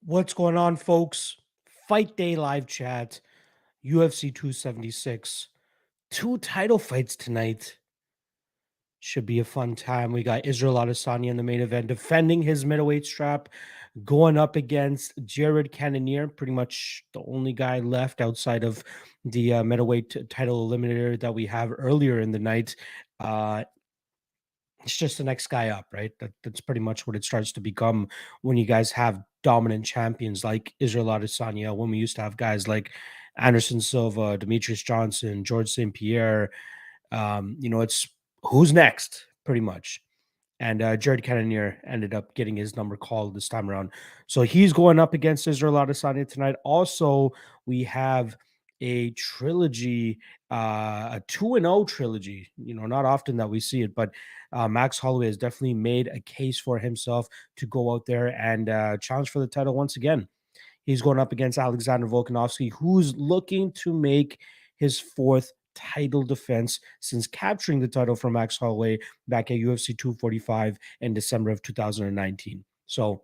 What's going on, folks? Fight Day live chat, UFC 276. Two title fights tonight. Should be a fun time. We got Israel Adesanya in the main event, defending his middleweight strap, going up against Jared Cannonier, pretty much the only guy left outside of the middleweight title eliminator that we have earlier in the night. Uh, it's just the next guy up, right? That's pretty much what it starts to become when you guys have dominant champions like Israel Adesanya. When we used to have guys like Anderson Silva, Demetrius Johnson, George St. Pierre, it's who's next, pretty much. And Jared Cannonier ended up getting his number called this time around. So he's going up against Israel Adesanya tonight. Also, we have a trilogy, a 2-0 trilogy. Not often that we see it, but Max Holloway has definitely made a case for himself to go out there and challenge for the title once again. He's going up against Alexander Volkanovski, who's looking to make his fourth title defense since capturing the title from Max Holloway back at UFC 245 in December of 2019. So,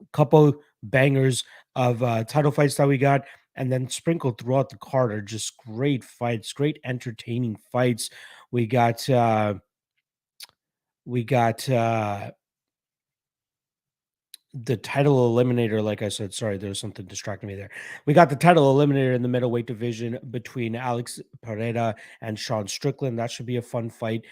a couple bangers of title fights that we got, and then sprinkled throughout the card are just great fights, great entertaining fights. We got we got the title eliminator, like I said, sorry, there was something distracting me there. We got the title eliminator in the middleweight division between Alex Pereira and Sean Strickland. That should be a fun fight.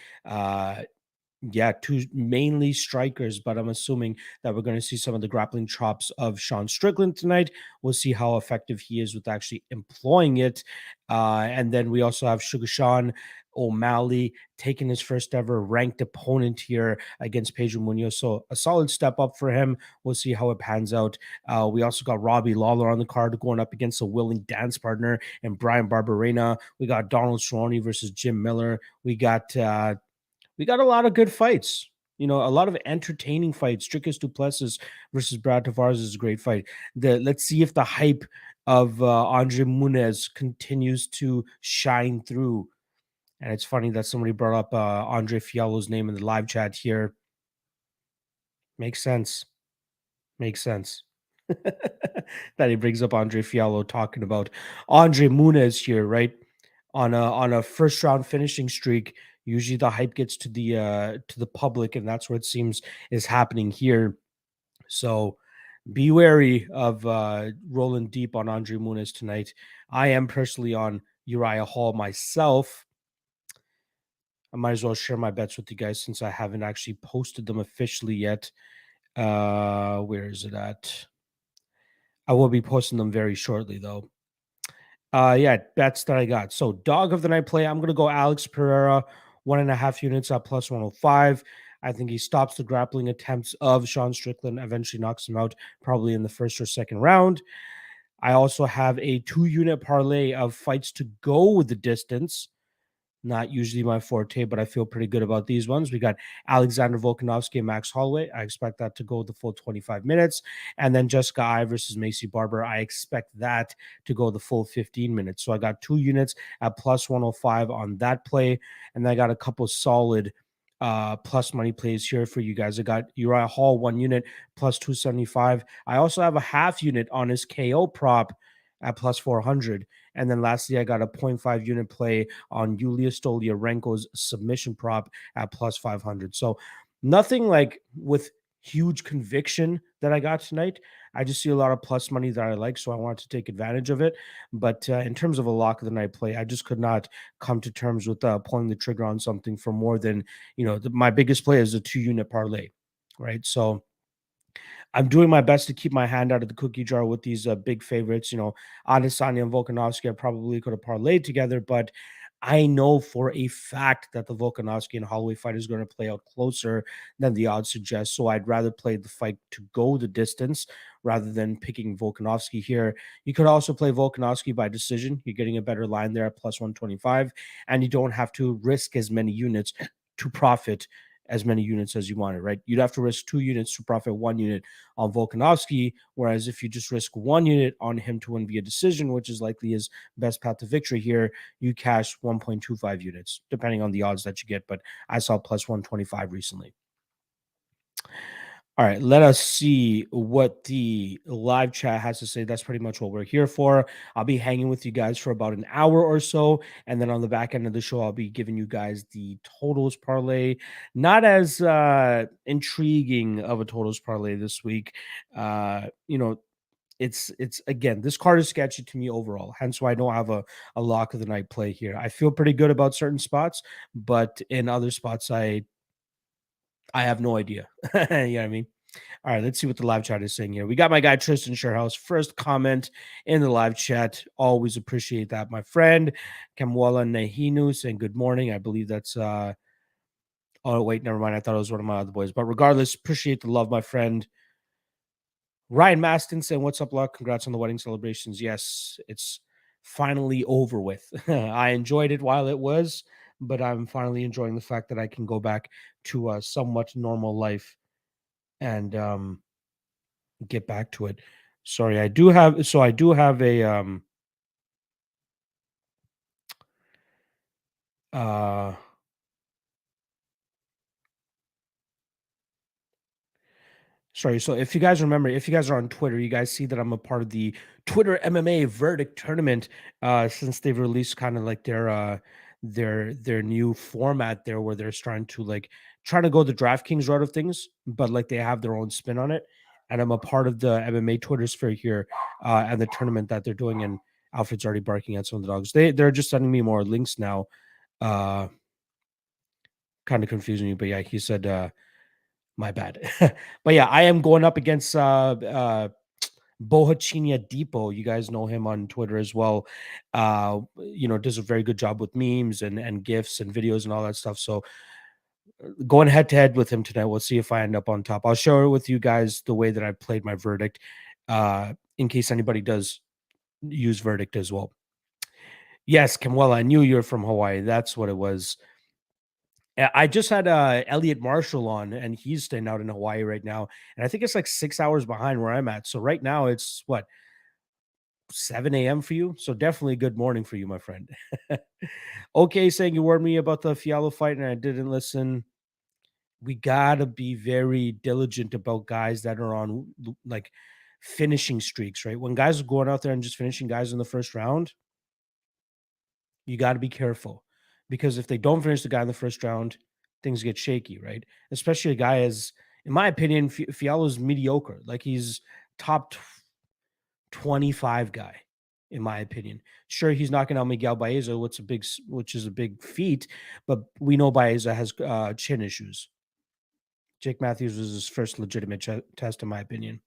Yeah, two mainly strikers, but I'm assuming that we're going to see some of the grappling chops of Sean Strickland tonight. We'll see how effective he is with actually employing it. And then we also have Sugar Sean O'Malley taking his first ever ranked opponent here against Pedro Munoz. So a solid step up for him. We'll see how it pans out. We also got Robbie Lawler on the card going up against a willing dance partner and Brian Barberena. We got Donald Cerrone versus Jim Miller. We got a lot of good fights. A lot of entertaining fights. Dricus Duplessis versus Brad Tavares is a great fight. Let's see if the hype of Andre Muniz continues to shine through. And it's funny that somebody brought up Andre Fiallo's name in the live chat here. Makes sense. Makes sense. That he brings up Andre Fiallo talking about Andre Muniz here, right? On a first round finishing streak. Usually the hype gets to the public, and that's what it seems is happening here. So be wary of rolling deep on Andre Muniz tonight. I am personally on Uriah Hall myself. I might as well share my bets with you guys since I haven't actually posted them officially yet. Where is it at? I will be posting them very shortly, though. Yeah, bets that I got. So, dog of the night play, I'm going to go Alex Pereira, 1.5 units at plus 105. I think he stops the grappling attempts of Sean Strickland, eventually knocks him out, probably in the first or second round. I also have a 2-unit parlay of fights to go the distance. Not usually my forte, but I feel pretty good about these ones. We got Alexander Volkanovski and Max Holloway. I expect that to go the full 25 minutes. And then Jessica Eye versus Macy Barber. I expect that to go the full 15 minutes. So I got 2 units at plus 105 on that play. And then I got a couple solid plus money plays here for you guys. I got Uriah Hall 1 unit plus 275. I also have a half unit on his KO prop at plus 400. And then lastly, I got a 0.5 unit play on Yulia Stoliarenko's submission prop at plus 500. So nothing like with huge conviction that I got tonight. I just see a lot of plus money that I like, so I wanted to take advantage of it. But in terms of a lock of the night play, I just could not come to terms with pulling the trigger on something for more than, my biggest play is a 2-unit parlay, right? So I'm doing my best to keep my hand out of the cookie jar with these big favorites. Adesanya and Volkanovski, I probably could have parlayed together, but I know for a fact that the Volkanovski and Holloway fight is going to play out closer than the odds suggest. So I'd rather play the fight to go the distance rather than picking Volkanovski here. You could also play Volkanovski by decision. You're getting a better line there at plus 125, and you don't have to risk as many units to profit as many units as you wanted, right? You'd have to risk 2 units to profit 1 unit on Volkanovski, whereas if you just risk 1 unit on him to win via decision, which is likely his best path to victory here, you cash 1.25 units, depending on the odds that you get. But I saw plus 125 recently. All right, let us see what the live chat has to say. That's pretty much what we're here for. I'll be hanging with you guys for about an hour or so. And then on the back end of the show, I'll be giving you guys the totals parlay. Not as intriguing of a totals parlay this week. It's again, this card is sketchy to me overall, hence why I don't have a lock of the night play here. I feel pretty good about certain spots, but in other spots, I have no idea. You know what I mean? All right, let's see what the live chat is saying here. We got my guy Tristan Sherhouse, first comment in the live chat. Always appreciate that, my friend. Kamwala Nehinu saying good morning. I believe that's oh wait, never mind. I thought it was one of my other boys. But regardless, appreciate the love, my friend. Ryan Maston saying, what's up, Luck? Congrats on the wedding celebrations. Yes, it's finally over with. I enjoyed it while it was, but I'm finally enjoying the fact that I can go back to a somewhat normal life and get back to it. Sorry, I do have a uh sorry. So if you guys remember, if you guys are on Twitter, you guys see that I'm a part of the Twitter MMA verdict tournament since they've released kind of like their new format there where they're trying to go the DraftKings route of things, but like they have their own spin on it. And I'm a part of the MMA Twitter sphere here and the tournament that they're doing. And Alfred's already barking at some of the dogs. They're just sending me more links now. Kind of confusing me, but yeah, he said my bad. But yeah, I am going up against Bohachinia Depot. You guys know him on Twitter as well. Does a very good job with memes and gifs and videos and all that stuff. So going head to head with him tonight. We'll see if I end up on top. I'll share it with you guys the way that I played my verdict, in case anybody does use verdict as well. Yes, Kamwela, I knew you're from Hawaii. That's what it was. I just had Elliot Marshall on, and he's staying out in Hawaii right now, and I think it's like 6 hours behind where I'm at. So right now it's what 7 a.m. for you. So definitely good morning for you, my friend. Okay, saying you warned me about the Fialo fight, and I didn't listen. We gotta be very diligent about guys that are on like finishing streaks, right? When guys are going out there and just finishing guys in the first round, you got to be careful because if they don't finish the guy in the first round, things get shaky, right? Especially a guy as, in my opinion, Fialo's mediocre. Like he's top 25 guy, in my opinion. Sure, he's knocking out Miguel Baeza, which is a big feat, but we know Baeza has chin issues. Jake Matthews was his first legitimate test, in my opinion.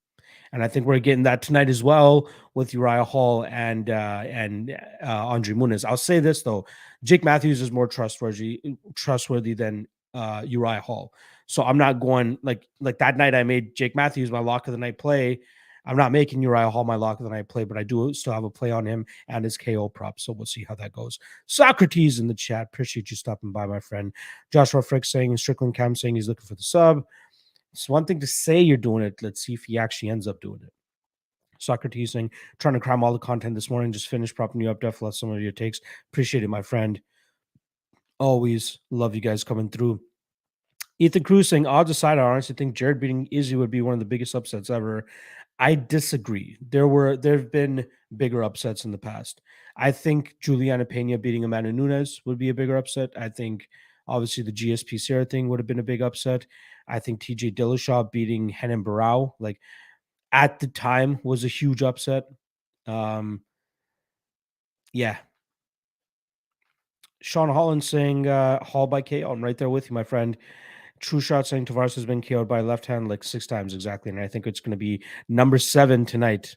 And I think we're getting that tonight as well with Uriah Hall and Andre Muniz. I'll say this though, Jake Matthews is more trustworthy than Uriah Hall. So I'm not going like that night I made Jake Matthews my lock of the night play. I'm not making Uriah Hall my lock of the night play, but I do still have a play on him and his KO prop. So we'll see how that goes. Socrates in the chat. Appreciate you stopping by, my friend. Joshua Frick saying Strickland Cam saying he's looking for the sub. It's one thing to say you're doing it. Let's see if he actually ends up doing it. Socrates saying, trying to cram all the content this morning. Just finished propping you up. Definitely love some of your takes. Appreciate it, my friend. Always love you guys coming through. Ethan Cruz saying, odds aside, I honestly think Jared beating Izzy would be one of the biggest upsets ever. I disagree. There have been bigger upsets in the past. I think Juliana Pena beating Amanda Nunes would be a bigger upset. I think obviously the GSP Sarah thing would have been a big upset. I think TJ Dillashaw beating Henan Barrow, like at the time, was a huge upset. Yeah. Sean Holland saying Hall by KO. I'm right there with you, my friend. True Shot saying Tavares has been KO'd by left hand like 6 times exactly. And I think it's going to be number 7 tonight.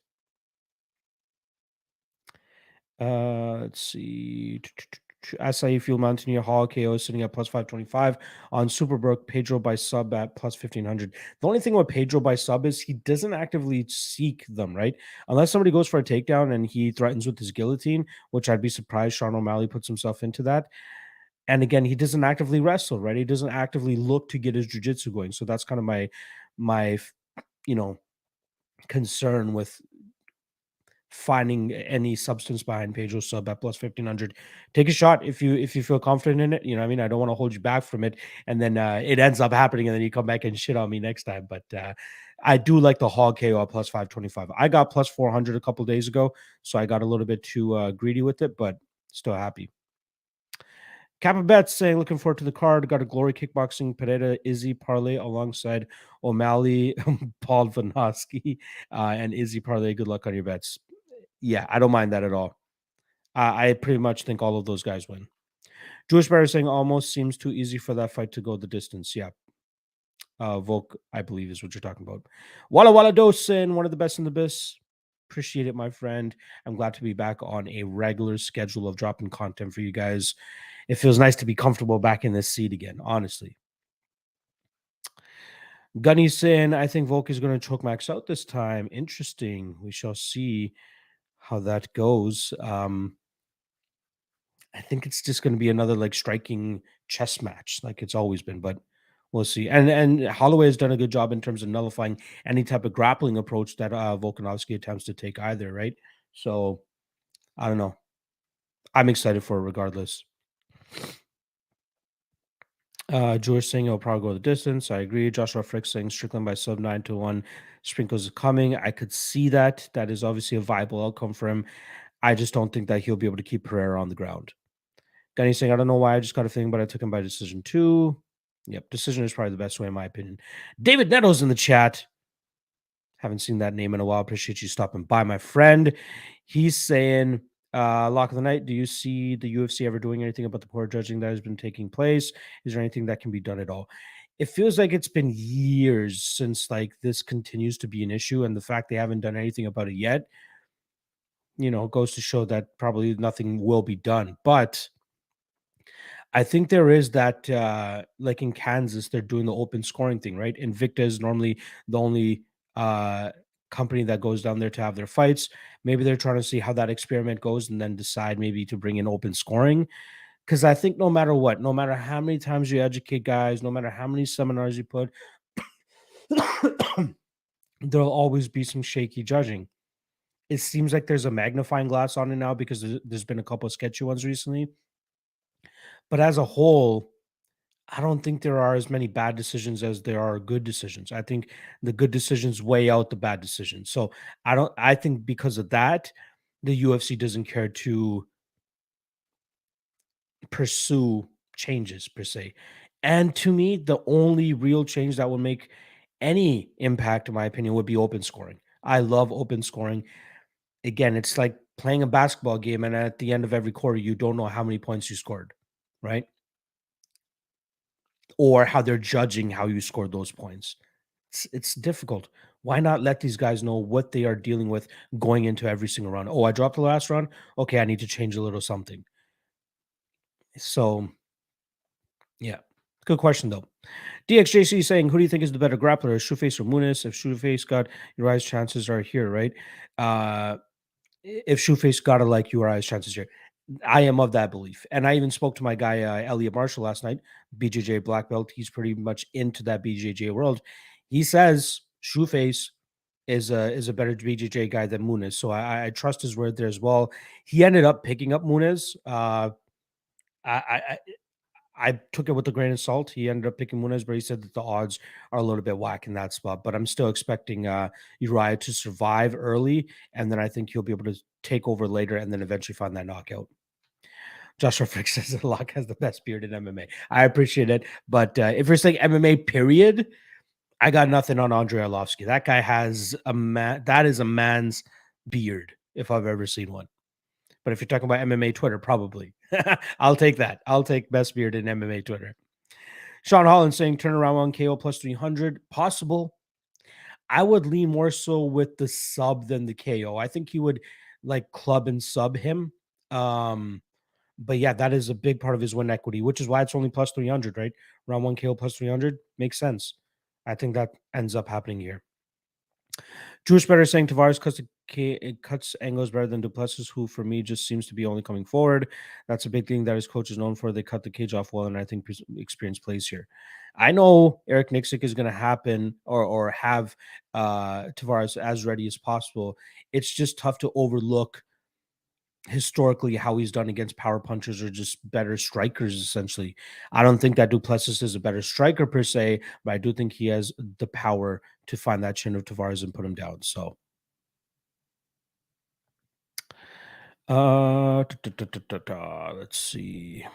Let's see. Acai Fuel Mountaineer Hall KO sitting at plus 525 on Superbrook. Pedro by sub at plus 1500. The only thing with Pedro by sub is he doesn't actively seek them, right? Unless somebody goes for a takedown and he threatens with his guillotine, which I'd be surprised Sean O'Malley puts himself into that. And again, he doesn't actively wrestle, right? He doesn't actively look to get his jiu-jitsu going. So that's kind of my concern with finding any substance behind Pedro sub at plus 1,500. Take a shot if you feel confident in it. You know what I mean? I don't want to hold you back from it, and then it ends up happening, and then you come back and shit on me next time. But I do like the hog KO at plus 525. I got plus 400 a couple days ago, so I got a little bit too greedy with it, but still happy. Kappa Betts saying, looking forward to the card. Got a Glory Kickboxing Pereira Izzy parlay alongside O'Malley, Paul Vanosky, and Izzy parlay. Good luck on your bets. Yeah, I don't mind that at all. I pretty much think all of those guys win. Jewish Bear saying almost seems too easy for that fight to go the distance. Yeah. Volk, I believe, is what you're talking about. Walla Walla Dosin, one of the best in the biz. Appreciate it, my friend. I'm glad to be back on a regular schedule of dropping content for you guys. It feels nice to be comfortable back in this seat again, honestly. Gunny saying, I think Volk is going to choke Max out this time. Interesting. We shall see how that goes. I think it's just going to be another like striking chess match, like it's always been, but we'll see. And Holloway has done a good job in terms of nullifying any type of grappling approach that Volkanovski attempts to take either, right? So I don't know. I'm excited for it regardless. George saying it'll probably go the distance. I agree. Joshua Frick saying Strickland by sub 9-1. Sprinkles is coming. I could see that. That is obviously a viable outcome for him. I just don't think that he'll be able to keep Pereira on the ground. Danny saying, I don't know why I just got a feeling, but I took him by decision too. Yep, decision is probably the best way, in my opinion. David Nettles in the chat. Haven't seen that name in a while. Appreciate you stopping by, my friend. He's saying, lock of the night, do you see the UFC ever doing anything about the poor judging that has been taking place? Is there anything that can be done at all? It feels like it's been years since like this continues to be an issue, and the fact they haven't done anything about it yet, goes to show that probably nothing will be done. But I think there is that, like in Kansas, they're doing the open scoring thing, right? Invicta is normally the only uh, company that goes down there to have their fights. Maybe they're trying to see how that experiment goes and then decide maybe to bring in open scoring. Because I think no matter what, no matter how many times you educate guys, no matter how many seminars you put, there'll always be some shaky judging. It seems like there's a magnifying glass on it now because there's been a couple of sketchy ones recently. But as a whole, I don't think there are as many bad decisions as there are good decisions. I think the good decisions weigh out the bad decisions. So I think because of that, the UFC doesn't care to pursue changes per se. And to me, the only real change that would make any impact, in my opinion, would be open scoring. I love open scoring. Again, it's like playing a basketball game, and at the end of every quarter, you don't know how many points you scored, right? Or how they're judging how you scored those points. It's difficult. Why not let these guys know what they are dealing with going into every single round? Oh, I dropped the last round. Okay, I need to change a little something. So, yeah, good question though. DXJC saying, who do you think is the better grappler, Shoeface or Muniz? If Shoeface got Uriah's chances are here, right? If Shoeface got a like Uriah's chances here, I am of that belief. And I even spoke to my guy, Elliot Marshall last night, BJJ black belt. He's pretty much into that BJJ world. He says Shoeface is a better BJJ guy than Muniz. So I trust his word there as well. He ended up picking up Muniz. I, I I took it with a grain of salt. He ended up picking Muniz, but he said that the odds are a little bit whack in that spot. But I'm still expecting Uriah to survive early, and then I think he'll be able to take over later and then eventually find that knockout. Joshua Frick says that Locke has the best beard in MMA. I appreciate it. But if you're saying MMA, period, I got nothing on Andrei Arlovsky. That guy has that is a man's beard, if I've ever seen one. But if you're talking about MMA Twitter, probably. I'll take that. I'll take best beard in MMA Twitter. Sean Holland saying turnaround on KO plus 300. Possible. I would lean more so with the sub than the KO. I think he would like club and sub him. But yeah, that is a big part of his win equity, which is why it's only plus 300, right? Round one KO plus 300 makes sense. I think that ends up happening here. Jewish Better saying Tavares cuts angles better than Duplessis, who for me just seems to be only coming forward. That's a big thing that his coach is known for. They cut the cage off well, and I think experience plays here. I know Eric Nixick is going to happen or have Tavares as ready as possible. It's just tough to overlook historically how he's done against power punchers or just better strikers. Essentially, I don't think that Duplessis is a better striker per se, but I do think he has the power to find that chin of Tavares and put him down. So, let's see.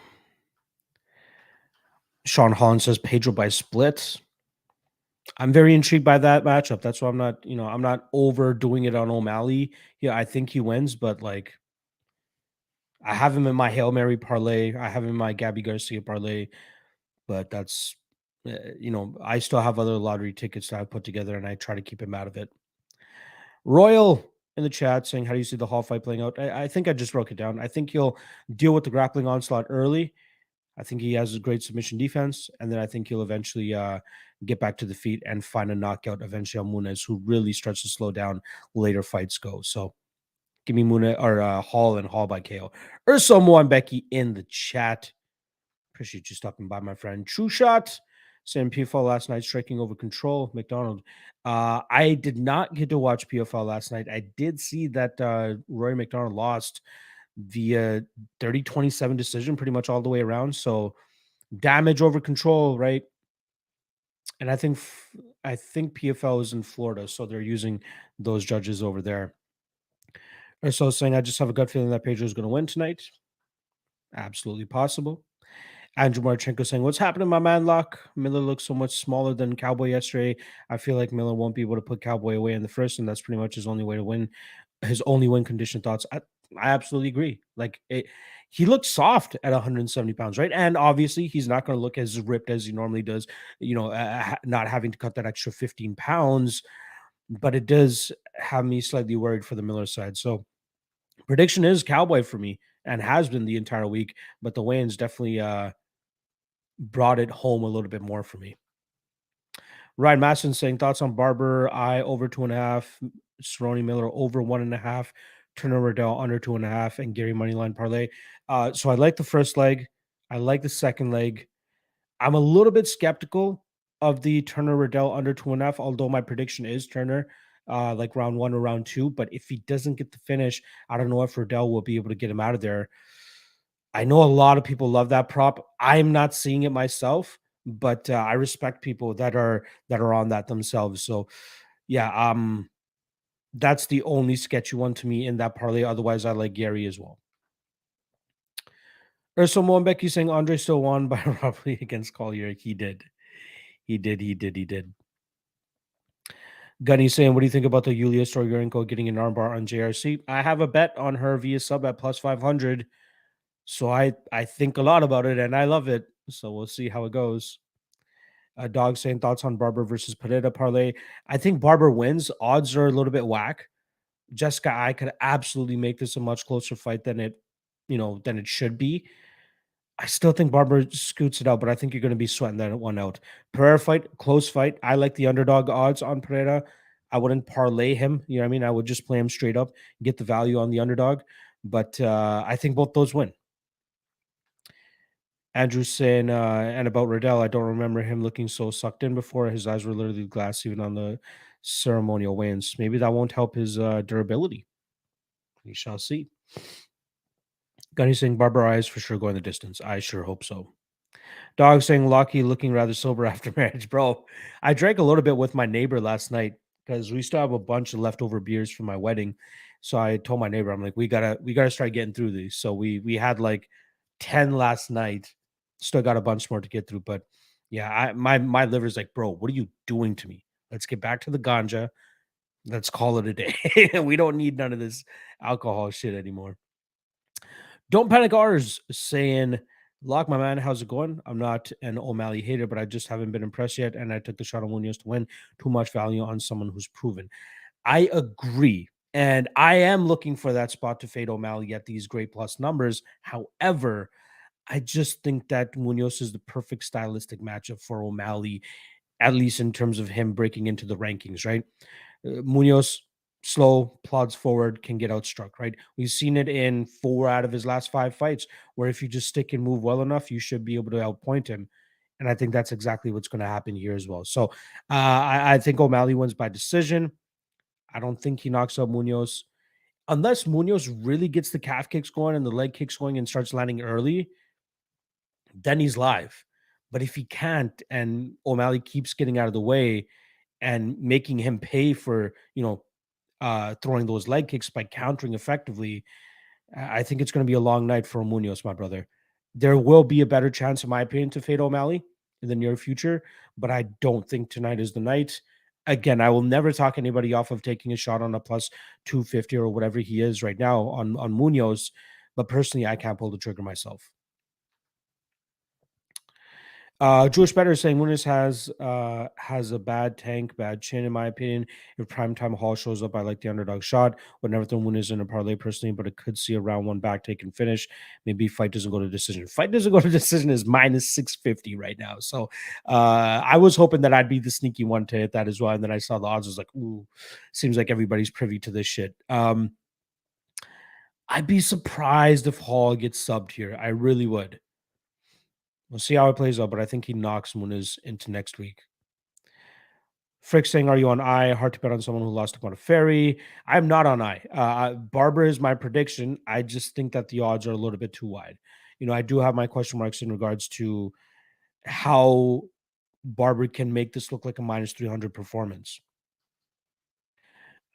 Sean Holland says Pedro by split. I'm very intrigued by that matchup. That's why I'm not overdoing it on O'Malley. Yeah, I think he wins, but like I have him in my Hail Mary parlay. I have him in my Gabby Garcia parlay, but that's I still have other lottery tickets that I put together and I try to keep him out of it. Royal in the chat saying, how do you see the Hall fight playing out? I think I just broke it down. I think he'll deal with the grappling onslaught early. I think he has a great submission defense, and then I think he'll eventually get back to the feet and find a knockout eventually on Muniz, who really starts to slow down later fights go. So give me Muniz or Hall and Hall by KO. Urso Becky in the chat. Appreciate you stopping by, my friend. True Shot saying PFL last night, striking over control. McDonald. I did not get to watch PFL last night. I did see that Rory McDonald lost via 30-27 decision pretty much all the way around. So damage over control, right? And I think PFL is in Florida, so they're using those judges over there. Or so saying I just have a gut feeling that Pedro is going to win tonight. Absolutely possible. Andrew Marchenko saying, "What's happening, my man? Lock Miller looks so much smaller than Cowboy yesterday. I feel like Miller won't be able to put Cowboy away in the first, and that's pretty much his only way to win. His only win condition thoughts. I absolutely agree. He looks soft at 170 pounds, right? And obviously, he's not going to look as ripped as he normally does. Not having to cut that extra 15 pounds, but it does have me slightly worried for the Miller side. So prediction is Cowboy for me, and has been the entire week. But the weigh-ins definitely brought it home a little bit more for me. Ryan Masson saying thoughts on Barber, I over 2.5, Cerrone Miller over 1.5, Turner Riddell under 2.5, and Gary Moneyline parlay. So I like the first leg. I like the second leg. I'm a little bit skeptical of the Turner Riddell under 2.5, although my prediction is Turner, like round one or round two. But if he doesn't get the finish, I don't know if Riddell will be able to get him out of there. I know a lot of people love that prop. I'm not seeing it myself, but I respect people that are on that themselves. So yeah, that's the only sketchy one to me in that parlay. Otherwise, I like Gary as well. Urso Moambeki saying Andre still won by robbery against Collier. He did. He did. He did. He did. Gunny saying, what do you think about the Yulia Stororenko getting an armbar on JRC? I have a bet on her via sub at plus 500. So I think a lot about it and I love it. So we'll see how it goes. Dog saying thoughts on Barber versus Pereira parlay. I think Barber wins. Odds are a little bit whack. Jessica, I could absolutely make this a much closer fight than it should be. I still think Barber scoots it out, but I think you're going to be sweating that one out. Pereira fight, close fight. I like the underdog odds on Pereira. I wouldn't parlay him. You know what I mean? I would just play him straight up, get the value on the underdog. But I think both those win. Andrew saying, and about Riddell, I don't remember him looking so sucked in before. His eyes were literally glass, even on the ceremonial weigh-ins. Maybe that won't help his durability. We shall see. Gunny saying, Barbara eyes for sure going the distance. I sure hope so. Dog saying, Lockie looking rather sober after marriage. Bro, I drank a little bit with my neighbor last night because we still have a bunch of leftover beers from my wedding. So I told my neighbor, I'm like, we gotta start getting through these. So we had like 10 last night. Still got a bunch more to get through. But yeah, my liver's like, bro, what are you doing to me? Let's get back to the ganja. Let's call it a day. We don't need none of this alcohol shit anymore. Don't Panic R's saying, Lock, my man, how's it going? I'm not an O'Malley hater, but I just haven't been impressed yet. And I took the shot on Munoz to win. Too much value on someone who's proven. I agree. And I am looking for that spot to fade O'Malley at these great plus numbers. However, I just think that Munoz is the perfect stylistic matchup for O'Malley, at least in terms of him breaking into the rankings, right? Munoz, slow, plods forward, can get outstruck, right? We've seen it in 4 out of his last 5 fights, where if you just stick and move well enough, you should be able to outpoint him. and I think that's exactly what's going to happen here as well. So I think O'Malley wins by decision. I don't think he knocks out Munoz unless Munoz really gets the calf kicks going and the leg kicks going and starts landing early. Then he's live. But if he can't, and O'Malley keeps getting out of the way and making him pay for throwing those leg kicks by countering effectively, I think it's going to be a long night for Munoz, my brother. There will be a better chance, in my opinion, to fade O'Malley in the near future, but I don't think tonight is the night. Again, I will never talk anybody off of taking a shot on a plus 250 or whatever he is right now on Munoz, but personally, I can't pull the trigger myself. Jewish Better is saying Nunes has a bad tank, bad chin, in my opinion. If primetime Hall shows up, I like the underdog shot. Would never throw Nunes in a parlay personally, but it could see a round one back take and finish. Maybe fight doesn't go to decision. Fight doesn't go to decision is minus 650 right now. So I was hoping that I'd be the sneaky one to hit that as well. And then I saw the odds, I was like, ooh, seems like everybody's privy to this shit. I'd be surprised if Hall gets subbed here. I really would. We'll see how it plays out, but I think he knocks Muniz into next week. Frick saying, "Are you on I? Hard to bet on someone who lost upon a ferry." I'm not on I. Barber is my prediction. I just think that the odds are a little bit too wide. I do have my question marks in regards to how Barber can make this look like a minus 300 performance.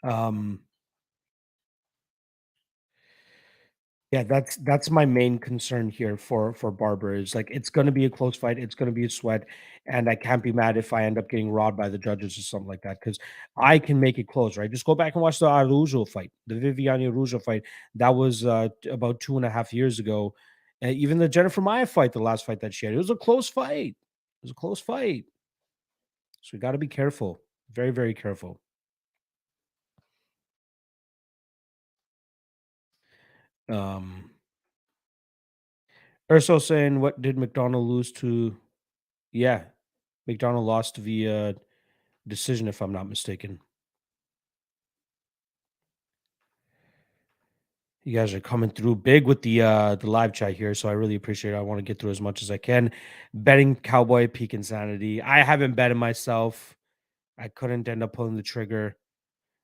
Um, Yeah, that's my main concern here for Barber is like it's gonna be a close fight, it's gonna be a sweat, and I can't be mad if I end up getting robbed by the judges or something like that because I can make it close, right? Just go back and watch the Araujo fight, the Viviane Araujo fight. That was about 2.5 years ago. Even the Jennifer Maia fight, the last fight that she had, it was a close fight. It was a close fight. So we got to be careful, very very careful. Um, Urso saying, "What did McDonald lose to?" Yeah, McDonald lost via decision, if I'm not mistaken. You guys are coming through big with the live chat here, so I really appreciate it. I want to get through as much as I can. Betting Cowboy peak insanity. I haven't betted myself. I couldn't end up pulling the trigger.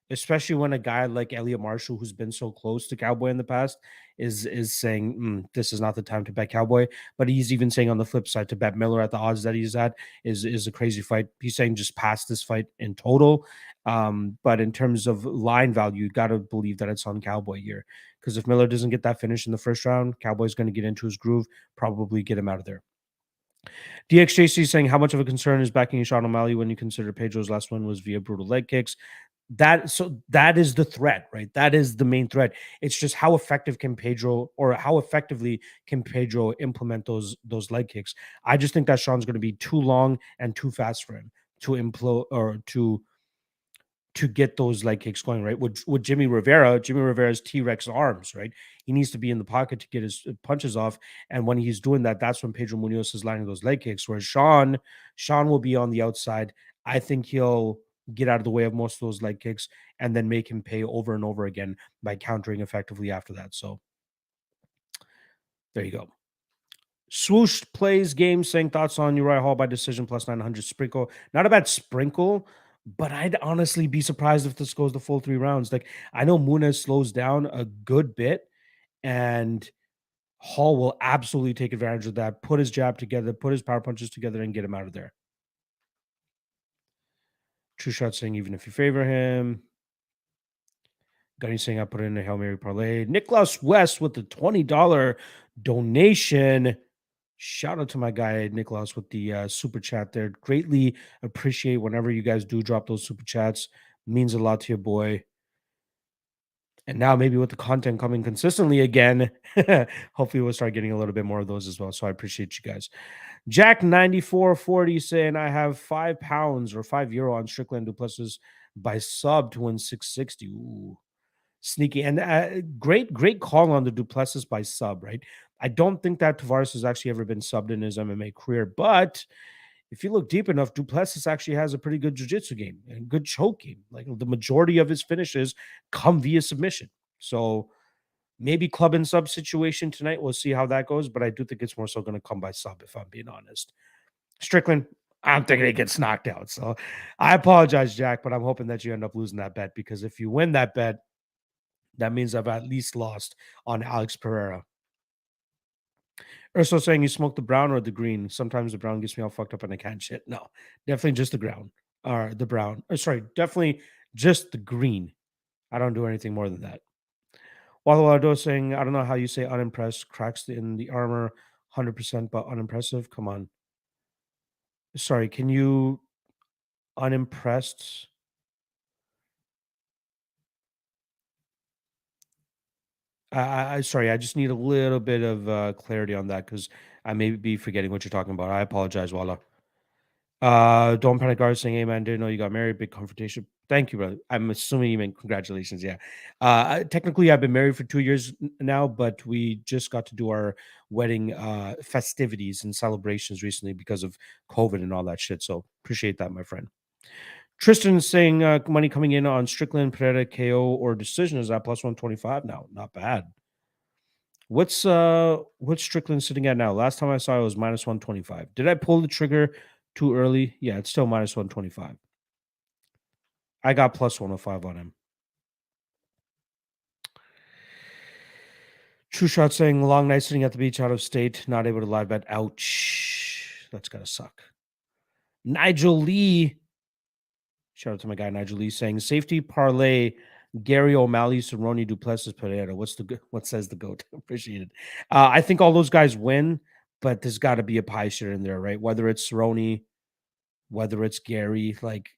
Especially when a guy like Elliot Marshall, who's been so close to Cowboy in the past, is saying this is not the time to bet Cowboy. But he's even saying on the flip side to bet Miller at the odds that he's at is a crazy fight. He's saying just pass this fight in total. But in terms of line value, you got to believe that it's on Cowboy here because if Miller doesn't get that finish in the first round, Cowboy's going to get into his groove, probably get him out of there. DXJC saying how much of a concern is backing Sean O'Malley when you consider Pedro's last one was via brutal leg kicks. That is the threat, right? That is the main threat. It's just how effective can Pedro or how effectively can Pedro implement those leg kicks. I just think that Sean's going to be too long and too fast for him to implode or to get those leg kicks going, right? With Jimmy Rivera's T-Rex arms, right? He needs to be in the pocket to get his punches off. And when he's doing that, that's when Pedro Munoz is landing those leg kicks. Whereas Sean will be on the outside. I think he'll get out of the way of most of those leg kicks and then make him pay over and over again by countering effectively after that. So there you go. Swoosh plays game saying thoughts on Uriah Hall by decision plus 900 sprinkle. Not a bad sprinkle, but I'd honestly be surprised if this goes the full 3 rounds. Like I know Muniz slows down a good bit, and Hall will absolutely take advantage of that. Put his jab together, put his power punches together, and get him out of there. True Shot saying even if you favor him. Gunny saying I put in a Hail Mary parlay. Nicholas West with the $20 donation. Shout out to my guy Nicholas with the super chat there. Greatly appreciate whenever you guys do drop those super chats. Means a lot to your boy. And now maybe with the content coming consistently again, hopefully we'll start getting a little bit more of those as well. So I appreciate you guys. Jack 9440 saying I have £5 or €5 on Strickland Duplessis by sub to win 660. Ooh, sneaky and great call on the Duplessis by sub, right? I don't think that Tavares has actually ever been subbed in his MMA career, but if you look deep enough, Duplessis actually has a pretty good jiu-jitsu game and good choke game. Like the majority of his finishes come via submission. So maybe club and sub situation tonight. We'll see how that goes, but I do think it's more so going to come by sub, if I'm being honest. Strickland, I'm thinking he gets knocked out. So I apologize, Jack, but I'm hoping that you end up losing that bet because if you win that bet, that means I've at least lost on Alex Pereira. Urso saying you smoke the brown or the green. Sometimes the brown gets me all fucked up and I can't shit. No, definitely just the ground or the brown. Sorry, definitely just the green. I don't do anything more than that. Waldo saying, I don't know how you say unimpressed, cracks in the armor, 100%, but unimpressive. Come on. Sorry, can you unimpressed? Sorry, I just need a little bit of clarity on that because I may be forgetting what you're talking about. I apologize, Walla. Don't Panic Guard saying, "Hey man, didn't know you got married. Big confrontation." Thank you, brother. I'm assuming you mean congratulations. Yeah. Technically, I've been married for 2 years now, but we just got to do our wedding festivities and celebrations recently because of COVID and all that shit. So appreciate that, my friend. Tristan is saying money coming in on Strickland, Pereira, KO, or decision is at plus 125 now. Not bad. What's Strickland sitting at now? Last time I saw it was minus 125. Did I pull the trigger too early? Yeah, it's still minus 125. I got plus 105 on him. True shot saying long night sitting at the beach out of state, not able to live bet. Ouch. That's gotta suck. Nigel Lee. Shout out to my guy Nigel Lee saying safety parlay Gary O'Malley, Cerrone, Duplessis, Pereira. What says the goat? Appreciate it. I think all those guys win, but there's got to be a pie share in there, right? Whether it's Cerrone, whether it's Gary, like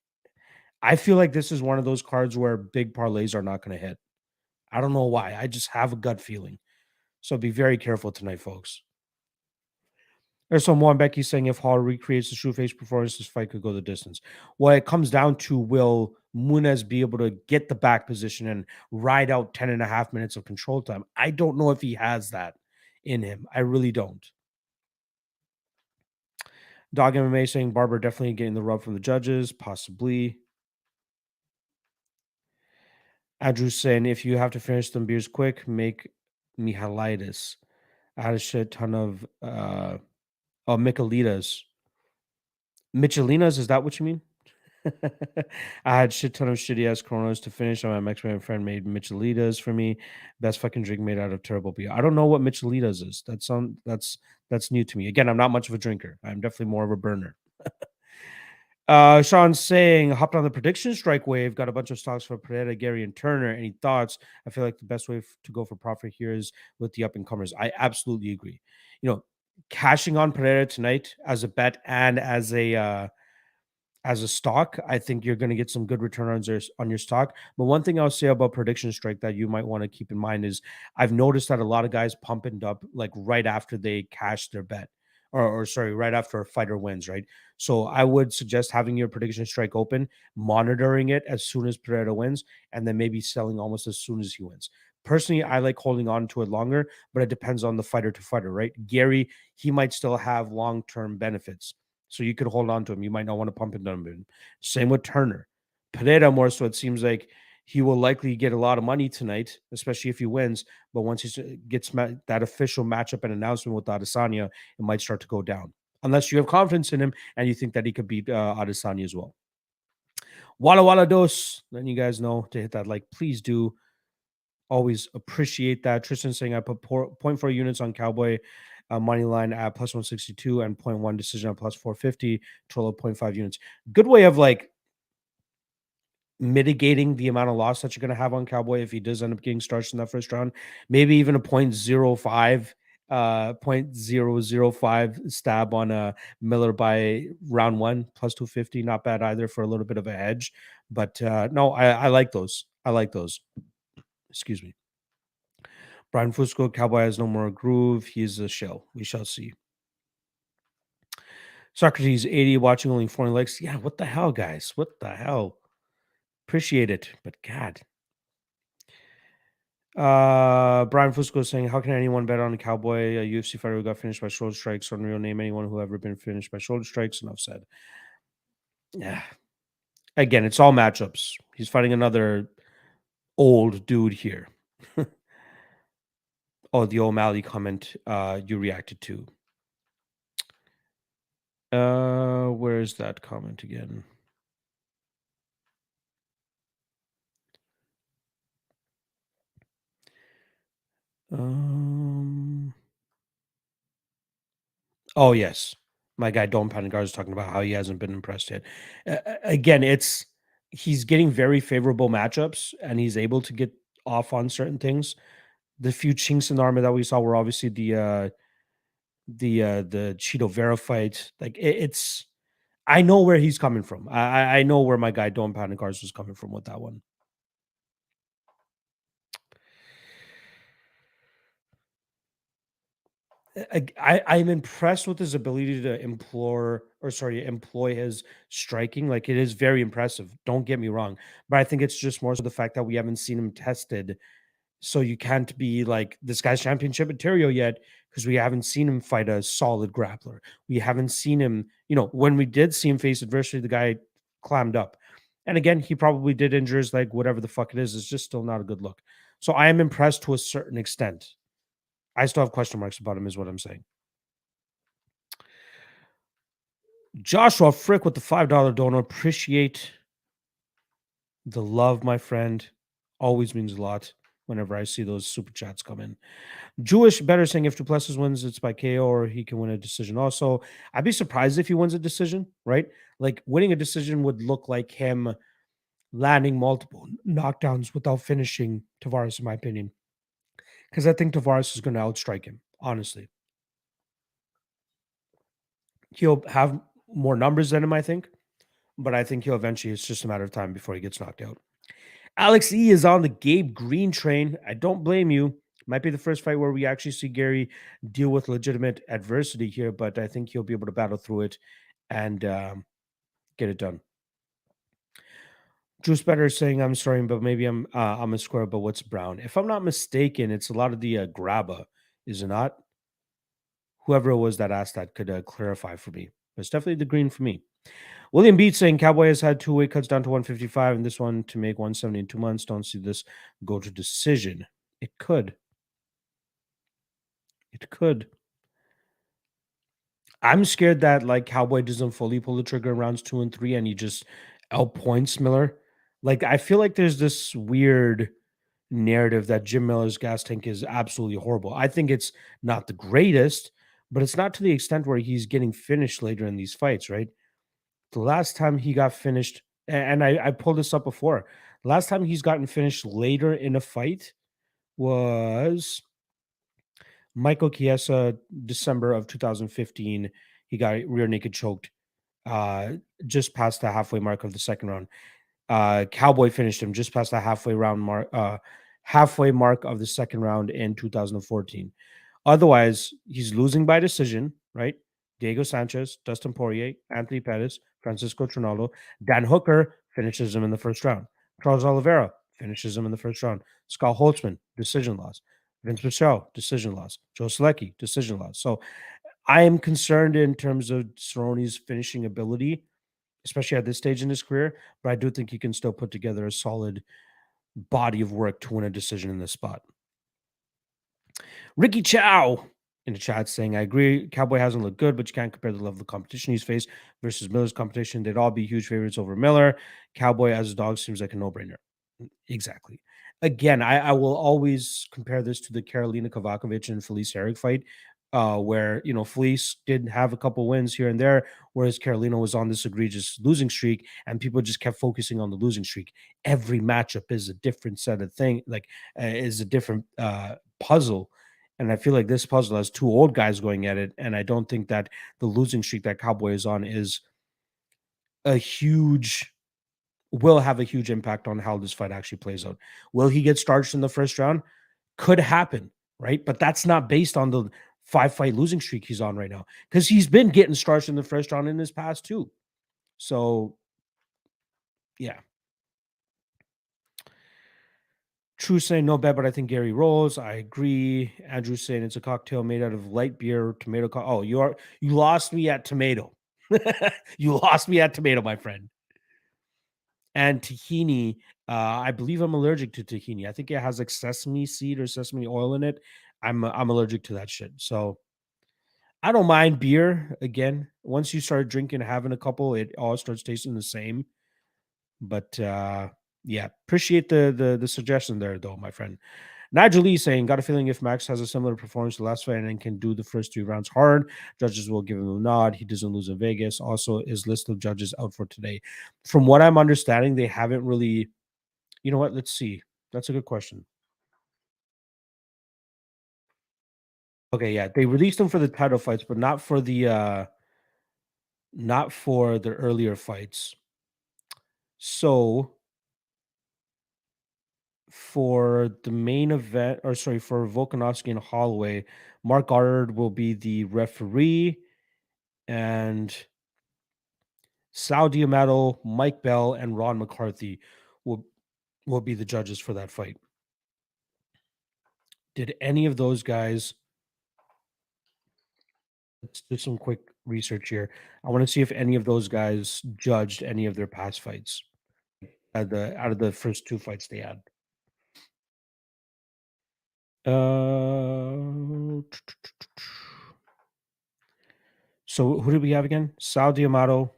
I feel like this is one of those cards where big parlays are not going to hit. I don't know why. I just have a gut feeling. So be very careful tonight, folks. There's some one Becky saying if Hall recreates the face performance, this fight could go the distance. Well, it comes down to will Munez be able to get the back position and ride out 10.5 minutes of control time? I don't know if he has that in him. I really don't. Dog MMA saying Barber definitely getting the rub from the judges, possibly. Andrew saying if you have to finish them beers quick, make Mihalitis. I had a shit ton of Michelitas. Michelinas, is that what you mean? I had shit ton of shitty ass Coronas to finish. And my Mexican friend made Michelitas for me. Best fucking drink made out of terrible beer. I don't know what Michelitas is. That's new to me. Again, I'm not much of a drinker. I'm definitely more of a burner. Sean saying hopped on the prediction strike wave. Got a bunch of stocks for Pereira, Gary, and Turner. Any thoughts? I feel like the best way to go for profit here is with the up and comers. I absolutely agree. You know, cashing on Pereira tonight as a bet and as a stock, I think you're going to get some good return on your stock. But one thing I'll say about prediction strike that you might want to keep in mind is I've noticed that a lot of guys pump it up like right after they cash their bet, or sorry, right after a fighter wins, right? So I would suggest having your prediction strike open, monitoring it as soon as Pereira wins, and then maybe selling almost as soon as he wins. Personally, I like holding on to it longer, but it depends on the fighter to fighter, right? Gary, he might still have long term benefits. So you could hold on to him. You might not want to pump into him. Same with Turner. Pereira more so it seems like he will likely get a lot of money tonight, especially if he wins. But once he gets that official matchup and announcement with Adesanya, it might start to go down. Unless you have confidence in him and you think that he could beat Adesanya as well. Walla Walla Dos. Letting you guys know to hit that like. Please do. Always appreciate that. Tristan saying I put point 4 units on Cowboy money line at plus 162 and 0.1 decision at plus 450, total of 0.5 units. Good way of like mitigating the amount of loss that you're going to have on Cowboy if he does end up getting starched in that first round. Maybe even a 0.05 stab on a Miller by round 1 plus 250. Not bad either for a little bit of a hedge. But no, I like those. I like those. Excuse me. Brian Fusco, Cowboy has no more groove. He's a shell. We shall see. Socrates 80, watching only 40 likes. Yeah, what the hell, guys? What the hell? Appreciate it, but God. Brian Fusco is saying, how can anyone bet on a Cowboy, a UFC fighter who got finished by shoulder strikes? Unreal name anyone who ever been finished by shoulder strikes. Enough said. Yeah. Again, it's all matchups. He's fighting another old dude here. Oh, the O'Malley comment you reacted to. Where's that comment again? Um. Oh yes, my guy Don Pannigar is talking about how he hasn't been impressed yet. Again, it's he's getting very favorable matchups, and he's able to get off on certain things. The few chinks in the armor that we saw were obviously the Cheeto Vera fight. Like it's, I know where he's coming from. I know where my guy Don Pannigar was coming from with that one. I'm impressed with his ability to employ his striking. Like it is very impressive. Don't get me wrong, but I think it's just more so the fact that we haven't seen him tested. So you can't be like this guy's championship material yet because we haven't seen him fight a solid grappler. We haven't seen him. When we did see him face adversity, the guy clammed up. And again, he probably did injure his leg, whatever the fuck it is. It's just still not a good look. So I am impressed to a certain extent. I still have question marks about him, is what I'm saying. Joshua Frick with the $5 donor. Appreciate the love, my friend. Always means a lot whenever I see those super chats come in. Jewish better saying if Duplessis wins, it's by KO or he can win a decision. Also, I'd be surprised if he wins a decision, right? Like winning a decision would look like him landing multiple knockdowns without finishing Tavares, in my opinion. Because I think Tavares is going to outstrike him, honestly. He'll have more numbers than him, I think. But I think he'll eventually, it's just a matter of time before he gets knocked out. Alex E is on the Gabe Green train. I don't blame you. Might be the first fight where we actually see Gary deal with legitimate adversity here, but I think he'll be able to battle through it and get it done. Juice Better is saying, I'm sorry, but maybe I'm a square, but what's brown? If I'm not mistaken, it's a lot of the grabba, is it not? Whoever it was that asked that could clarify for me. But it's definitely the green for me. William Beats saying Cowboy has had two weight cuts down to 155, and this one to make 170 in 2 months. Don't see this go to decision. It could. It could. I'm scared that like Cowboy doesn't fully pull the trigger in rounds 2 and 3, and he just outpoints Miller. Like I feel like there's this weird narrative that Jim Miller's gas tank is absolutely horrible. I think it's not the greatest, but it's not to the extent where he's getting finished later in these fights, right? The last time he got finished, and I pulled this up before. The last time he's gotten finished later in a fight was Michael Chiesa, December of 2015. He got rear naked choked uh, just past the halfway mark of the second round. Cowboy finished him just past the halfway mark of the second round in 2014. Otherwise, he's losing by decision, right? Diego Sanchez, Dustin Poirier, Anthony Pettis, Francisco Trinaldo, Dan Hooker finishes him in the first round. Charles Oliveira finishes him in the first round. Scott Holtzman, decision loss. Vince Pichel, decision loss. Joe Selecki, decision loss. So I am concerned in terms of Cerrone's finishing ability, especially at this stage in his career, but I do think he can still put together a solid body of work to win a decision in this spot. Ricky Chow in the chat saying, I agree, Cowboy hasn't looked good, but you can't compare the level of competition he's faced versus Miller's competition. They'd all be huge favorites over Miller. Cowboy as a dog seems like a no-brainer. Exactly. Again, I will always compare this to the Karolina Kovacevic and Felice Herrig fight, where Felice did have a couple wins here and there, whereas Carolina was on this egregious losing streak, and people just kept focusing on the losing streak. Every matchup is a different set of thing, like is a different puzzle. And I feel like this puzzle has two old guys going at it, and I don't think that the losing streak that Cowboy is on is a huge will have a huge impact on how this fight actually plays out. Will he get starched in the first round? Could happen, right? But that's not based on the 5-fight losing streak he's on right now, because he's been getting starched in the first round in his past too. So, yeah. True saying no bet, but I think Gary rolls. I agree. Andrew saying it's a cocktail made out of light beer, tomato. Oh, you lost me at tomato. You lost me at tomato, my friend. And tahini, I believe I'm allergic to tahini. I think it has like sesame seed or sesame oil in it. I'm allergic to that shit. So I don't mind beer. Again, once you start drinking, having a couple, it all starts tasting the same. But yeah, appreciate the suggestion there, though, my friend. Nigel Lee saying, got a feeling if Max has a similar performance to last fight and can do the first 3 rounds hard, judges will give him a nod. He doesn't lose in Vegas. Also, is list of judges out for today? From what I'm understanding, they haven't really. You know what? Let's see. That's a good question. Okay, yeah, they released them for the title fights, but not for the earlier fights. So for the main event, or sorry, for Volkanovski and Holloway, Mark Goddard will be the referee, and Sal Diamato, Mike Bell, and Ron McCarthy will will be the judges for that fight. Did any of those guys? Let's do some quick research here. I want to see if any of those guys judged any of their past fights. Out of the first 2 fights they had. Uh, so who did we have again? Sal Diamato,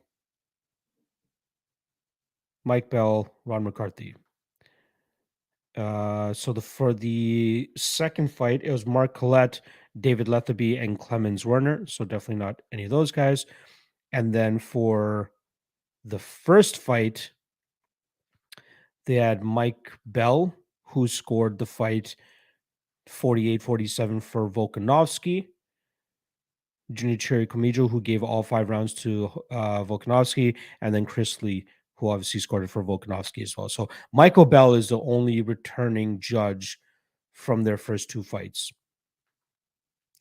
Mike Bell, Ron McCarthy. So for the second fight, it was Mark Collette, David Lethaby, and Clemens Werner. So definitely not any of those guys. And then for the first fight, they had Mike Bell, who scored the fight 48-47 for Volkanovski. Junichiro Komijo, who gave all 5 rounds to Volkanovski, and then Chris Lee, who obviously scored it for Volkanovski as well. So Michael Bell is the only returning judge from their first 2 fights,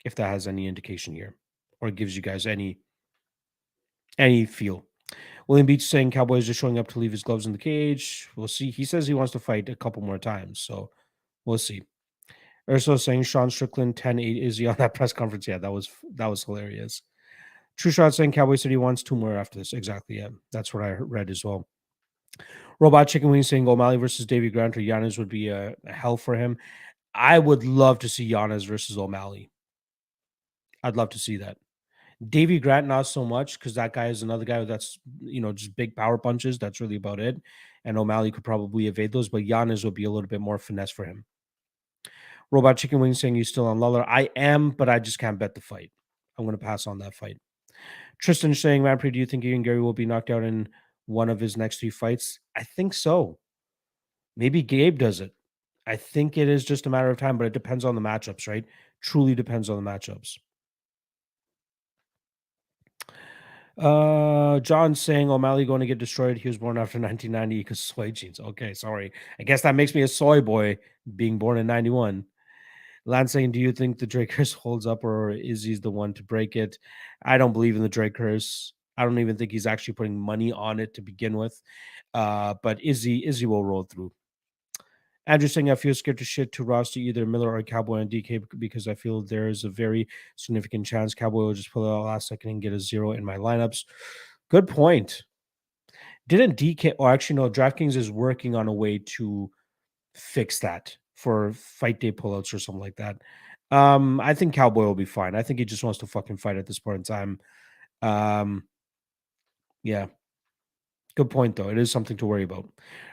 if that has any indication here or gives you guys any feel. William Beach saying Cowboys just showing up to leave his gloves in the cage. We'll see. He says he wants to fight a couple more times, so we'll see. Urso saying Sean Strickland 10-8 Izzy on that press conference. Yeah, that was hilarious. True Shot saying Cowboy said he wants 2 more after this. Exactly. Yeah, that's what I read as well. Robot Chicken Wing saying O'Malley versus Davy Grant or Giannis would be a hell for him. I would love to see Giannis versus O'Malley. I'd love to see that. Davy Grant, not so much, because that guy is another guy that's just big power punches. That's really about it. And O'Malley could probably evade those, but Giannis would be a little bit more finesse for him. Robot Chicken Wing saying he's still on Lawler. I am, but I just can't bet the fight. I'm going to pass on that fight. Tristan saying, Manfred, do you think Ian Gary will be knocked out in one of his next 3 fights? I think so. Maybe Gabe does it. I think it is just a matter of time, but it depends on the matchups, right? Truly depends on the matchups. John saying O'Malley going to get destroyed. He was born after 1990 because soy genes. Okay, sorry. I guess that makes me a soy boy being born in 91. Lance saying, do you think the Drake curse holds up or is he the one to break it? I don't believe in the Drake curse. I don't even think he's actually putting money on it to begin with. But Izzy will roll through. Andrew saying, I feel scared to shit to roster either Miller or Cowboy and DK because I feel there is a very significant chance Cowboy will just pull it out last second and get a 0 in my lineups. Good point. Didn't DK, or actually, no, DraftKings is working on a way to fix that for fight day pullouts or something like that. I think Cowboy will be fine. I think he just wants to fucking fight at this point in time. Yeah. Good point, though. It is something to worry about.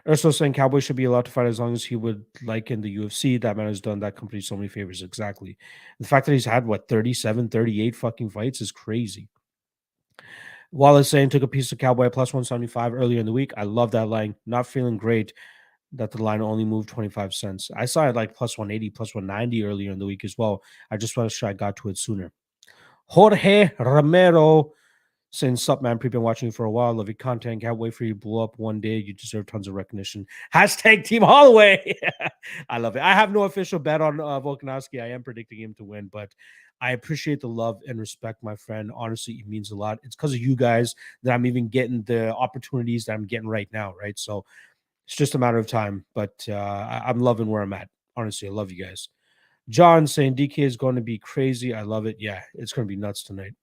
Also saying Cowboy should be allowed to fight as long as he would like in the UFC. That man has done that company so many favors. Exactly. The fact that he's had, 37, 38 fucking fights is crazy. Wallace saying took a piece of Cowboy plus 175 earlier in the week. I love that line. Not feeling great that the line only moved 25 cents. I saw it like plus 180, plus 190 earlier in the week as well. I just wish I got to it sooner. Jorge Romero saying, sup, man, we've been watching you for a while. Love your content. Can't wait for you to blow up one day. You deserve tons of recognition. Hashtag Team Holloway. I love it. I have no official bet on Volkanovski. I am predicting him to win, but I appreciate the love and respect, my friend. Honestly, it means a lot. It's because of you guys that I'm even getting the opportunities that I'm getting right now, right? So it's just a matter of time, but I'm loving where I'm at. Honestly, I love you guys. John saying DK is going to be crazy. I love it. Yeah, it's going to be nuts tonight.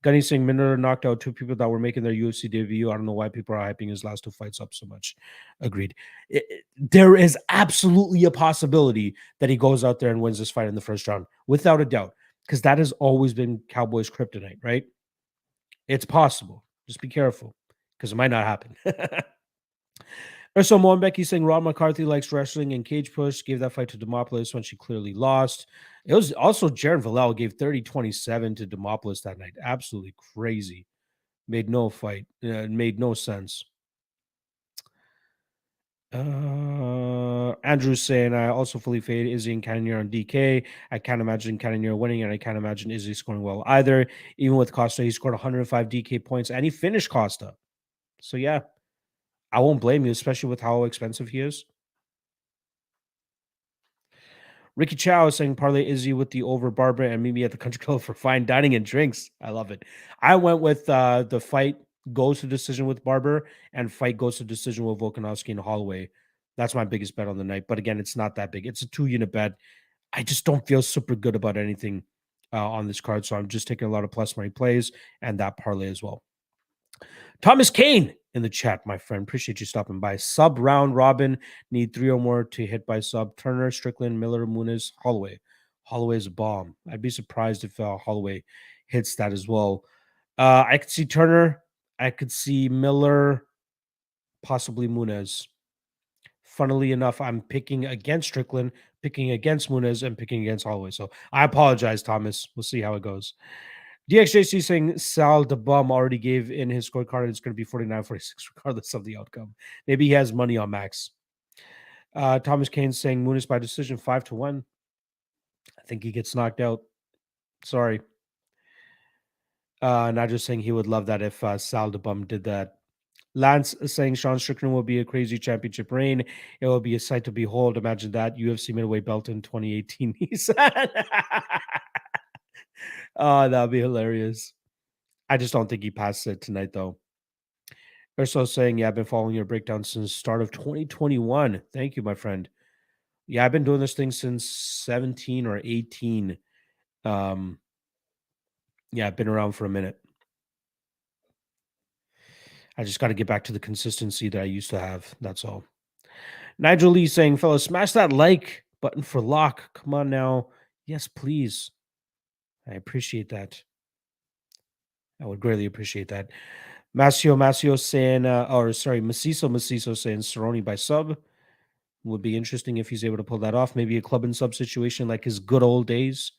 Gunny saying Miller knocked out 2 people that were making their UFC debut. I don't know why people are hyping his last 2 fights up so much. Agreed. There is absolutely a possibility that he goes out there and wins this fight in the first round, without a doubt. because that has always been Cowboys' kryptonite, right? It's possible. Just be careful because it might not happen. So Moenbecky saying Rob McCarthy likes wrestling and cage push, gave that fight to Demopoulos when she clearly lost. It was also Jaron Villel gave 30-27 to Demopoulos that night. Absolutely crazy. Made no fight. Made no sense. Andrew's saying I also fully fade Izzy and Cannonier on DK. I can't imagine Cannonier winning, and I can't imagine Izzy scoring well either. Even with Costa, he scored 105 DK points and he finished Costa. So yeah, I won't blame you, especially with how expensive he is. Ricky Chow is saying parlay Izzy with the over Barbara and meet me at the country club for fine dining and drinks. I love it. I went with the fight goes to decision with Barber and fight goes to decision with Volkanovski and Holloway. That's my biggest bet on the night. But again, it's not that big. It's a 2-unit bet. I just don't feel super good about anything on this card. So I'm just taking a lot of plus money plays and that parlay as well. Thomas Kane in the chat, my friend. Appreciate you stopping by. Sub round robin. Need 3 or more to hit by sub. Turner, Strickland, Miller, Muniz, Holloway. Holloway's a bomb. I'd be surprised if Holloway hits that as well. I could see Turner. I could see Miller, possibly Muniz. Funnily enough, I'm picking against Strickland, picking against Muniz, and picking against Holloway. So I apologize, Thomas. We'll see how it goes. DXJC saying Sal the Bum already gave in his scorecard. It's going to be 49-46 regardless of the outcome. Maybe he has money on Max. Thomas Kane saying Muniz by decision 5-1. I think he gets knocked out. Sorry. Not just saying he would love that if Sal the Bum did that. Lance is saying Sean Strickland will be a crazy championship reign. It will be a sight to behold. Imagine that UFC middleweight belt in 2018. He said, "Oh, that'd be hilarious." I just don't think he passes it tonight, though. Urso saying, "Yeah, I've been following your breakdown since start of 2021. Thank you, my friend. Yeah, I've been doing this thing since 17 or 18. Um, yeah, I've been around for a minute. I just got to get back to the consistency that I used to have. That's all." Nigel Lee saying, "Fellas, smash that like button for lock. Come on now. Yes, please. I appreciate that. I would greatly appreciate that." Masio saying, or sorry, Maciso saying Cerrone by sub. Would be interesting if he's able to pull that off. Maybe a club and sub situation like his good old days.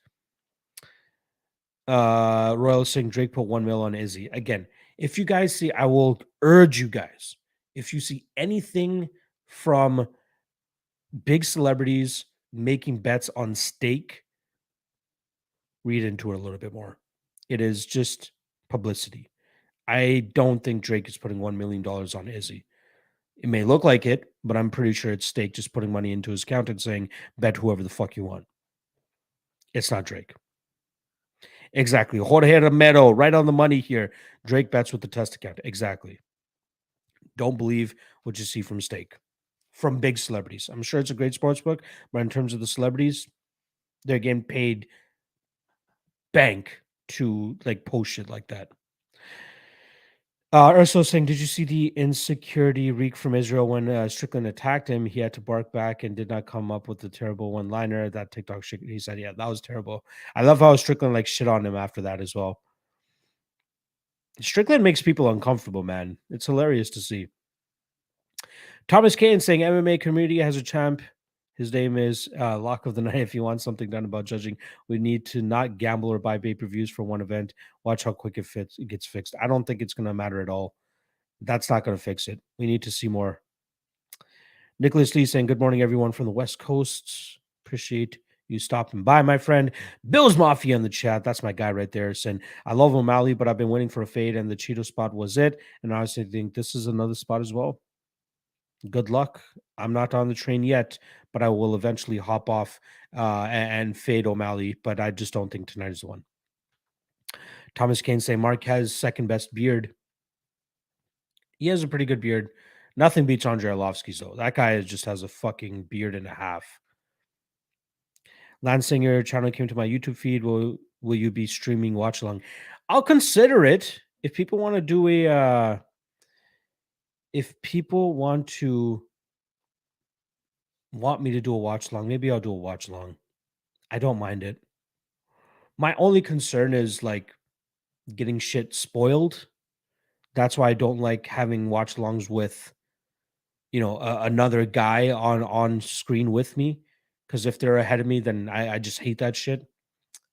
Royal saying Drake put 1 mil on Izzy. Again, if you guys see, I will urge you guys, if you see anything from big celebrities making bets on stake, read into it a little bit more. It is just publicity. I don't think Drake is putting $1 million on Izzy. It may look like it, but I'm pretty sure it's stake just putting money into his account and saying, bet whoever the fuck you want. It's not Drake. Exactly. Jorge Romero, right on the money here. Drake bets with the test account. Exactly. Don't believe what you see from stake. From big celebrities. I'm sure it's a great sports book, but in terms of the celebrities, they're getting paid bank to like post shit like that. Urso saying, did you see the insecurity reek from Israel when Strickland attacked him? He had to bark back and did not come up with the terrible one-liner. That TikTok shit. He said, yeah, that was terrible. I love how Strickland like shit on him after that as well. Strickland makes people uncomfortable, man. It's hilarious to see. Thomas Kane saying MMA community has a champ. His name is Lock of the Night. If you want something done about judging, we need to not gamble or buy pay-per-views for one event. Watch how quick it gets fixed. I don't think it's going to matter at all. That's not going to fix it. We need to see more. Nicholas Lee saying, good morning, everyone from the West Coast. Appreciate you stopping by, my friend. Bill's Mafia in the chat. That's my guy right there saying, I love O'Malley, but I've been waiting for a fade, and the Cheeto spot was it. And I honestly think this is another spot as well. Good luck. I'm not on the train yet, but I will eventually hop off and fade O'Malley, but I just don't think tonight is the one. Thomas Kane saying, Mark has second best beard. He has a pretty good beard. Nothing beats Andre Arlovsky's, though. That guy just has a fucking beard and a half. Lansinger channel came to my YouTube feed. Will you be streaming watch along? I'll consider it. If people want to do a if people want me to do a watch along, maybe I'll do a watch along. I don't mind it. My only concern is like getting shit spoiled. That's why I don't like having watch alongs with, another guy on screen with me. Because if they're ahead of me, then I just hate that shit.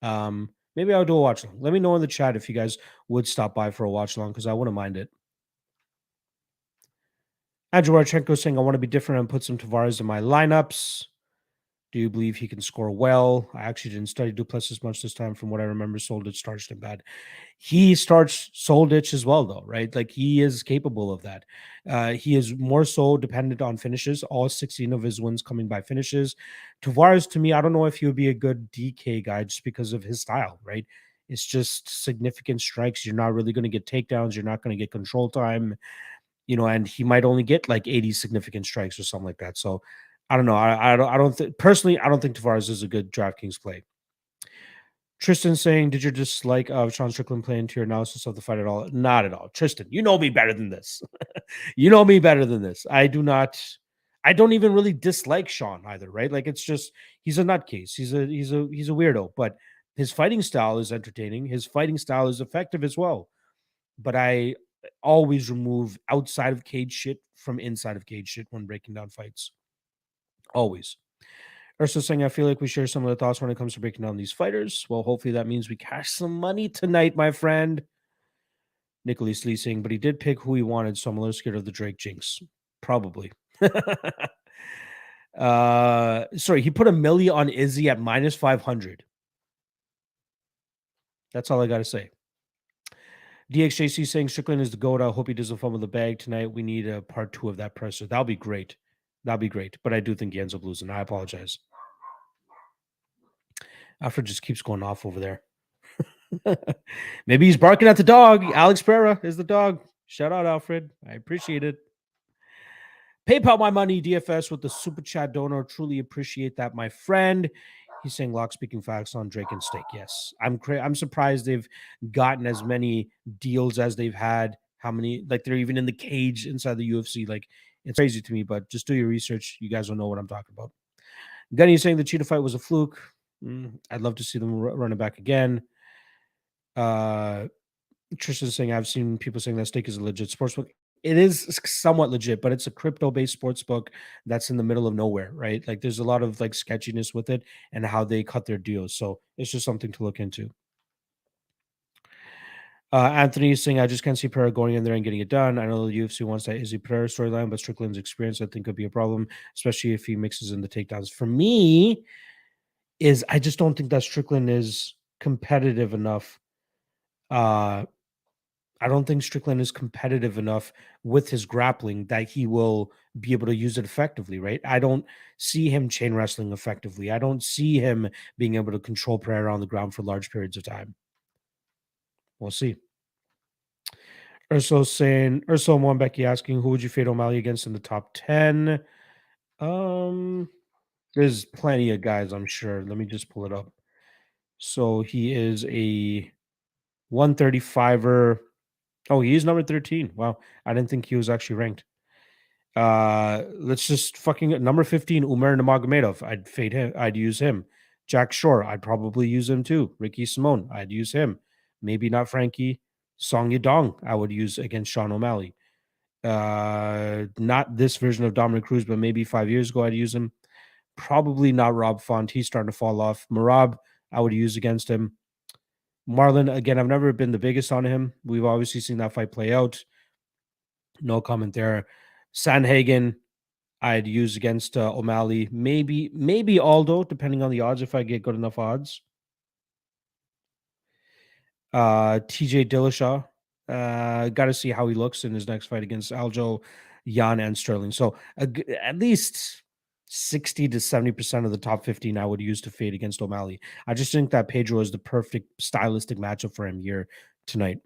Maybe I'll do a watch along. Let me know in the chat if you guys would stop by for a watch along because I wouldn't mind it. Andrew Marchenko saying, I want to be different and put some Tavares in my lineups. Do you believe he can score well? I actually didn't study Duplessis much this time. From what I remember, Soldich starched him bad. He starts Soldich as well, though, right? Like he is capable of that. He is more so dependent on finishes. All 16 of his wins coming by finishes. Tavares, to me, I don't know if he would be a good DK guy just because of his style, right? It's just significant strikes. You're not really going to get takedowns. You're not going to get control time, and he might only get like 80 significant strikes or something like that. So I don't know. I don't think personally, I don't think Tavares is a good DraftKings play. Tristan saying, did your dislike of Sean Strickland play into your analysis of the fight at all? Not at all. Tristan, you know me better than this. You know me better than this. I don't even really dislike Sean either, right? Like it's just he's a nutcase. He's a weirdo, but his fighting style is entertaining. His fighting style is effective as well. But I always remove outside of cage shit from inside of cage shit when breaking down fights. Always. Urso saying, I feel like we share some of the thoughts when it comes to breaking down these fighters. Well, hopefully that means we cash some money tonight, my friend. Nicholas Lee saying, but he did pick who he wanted, so I'm a little scared of the Drake jinx. Probably. Sorry, he put a milli on Izzy at minus 500. That's all I got to say. DXJC saying Strickland is the GOAT. I hope he doesn't fumble the bag tonight. We need a part 2 of that presser. That'll be great. That'll be great. But I do think he ends up losing. I apologize. Alfred just keeps going off over there. Maybe he's barking at the dog. Alex Pereira is the dog. Shout out, Alfred. I appreciate it. PayPal my money, DFS with the super chat donor. Truly appreciate that, my friend. He's saying lock speaking facts on Drake and Steak. Yes, I'm surprised they've gotten as many deals as they've had. How many? Like they're even in the cage inside the UFC. Like it's crazy to me. But just do your research. You guys will know what I'm talking about. Gunny saying the cheetah fight was a fluke. I'd love to see them run it back again. Tristan saying I've seen people saying that Stake is a legit sportsbook. It is somewhat legit, but it's a crypto-based sports book that's in the middle of nowhere, right? Like there's a lot of like sketchiness with it and how they cut their deals. So it's just something to look into. Anthony is saying I just can't see Pereira going in there and getting it done. I know the UFC wants that Izzy Pereira storyline, but Strickland's experience I think could be a problem, especially if he mixes in the takedowns. For me, I just don't think that Strickland is competitive enough. I don't think Strickland is competitive enough with his grappling that he will be able to use it effectively, right? I don't see him chain wrestling effectively. I don't see him being able to control Pereira on the ground for large periods of time. We'll see. Urso Mwambeki asking, who would you fade O'Malley against in the top 10? There's plenty of guys, I'm sure. Let me just pull it up. So he is a 135er. Oh, he's number 13. Wow. I didn't think he was actually ranked. Let's just fucking number 15, Umar Nurmagomedov. I'd fade him. I'd use him. Jack Shore. I'd probably use him too. Ricky Simone. I'd use him. Maybe not Frankie. Song Yadong. I would use against Sean O'Malley. Not this version of Dominic Cruz, but maybe 5 years ago I'd use him. Probably not Rob Font. He's starting to fall off. Marab, I would use against him. Marlon, again, I've never been the biggest on him. We've obviously seen that fight play out. No comment there. Sanhagen, I'd use against O'Malley. Maybe Aldo, depending on the odds, if I get good enough odds. TJ Dillashaw, got to see how he looks in his next fight against Aljo, Jan, and Sterling. So at least 60 to 70% of the top 15 I would use to fade against O'Malley. I just think that Pedro is the perfect stylistic matchup for him here tonight.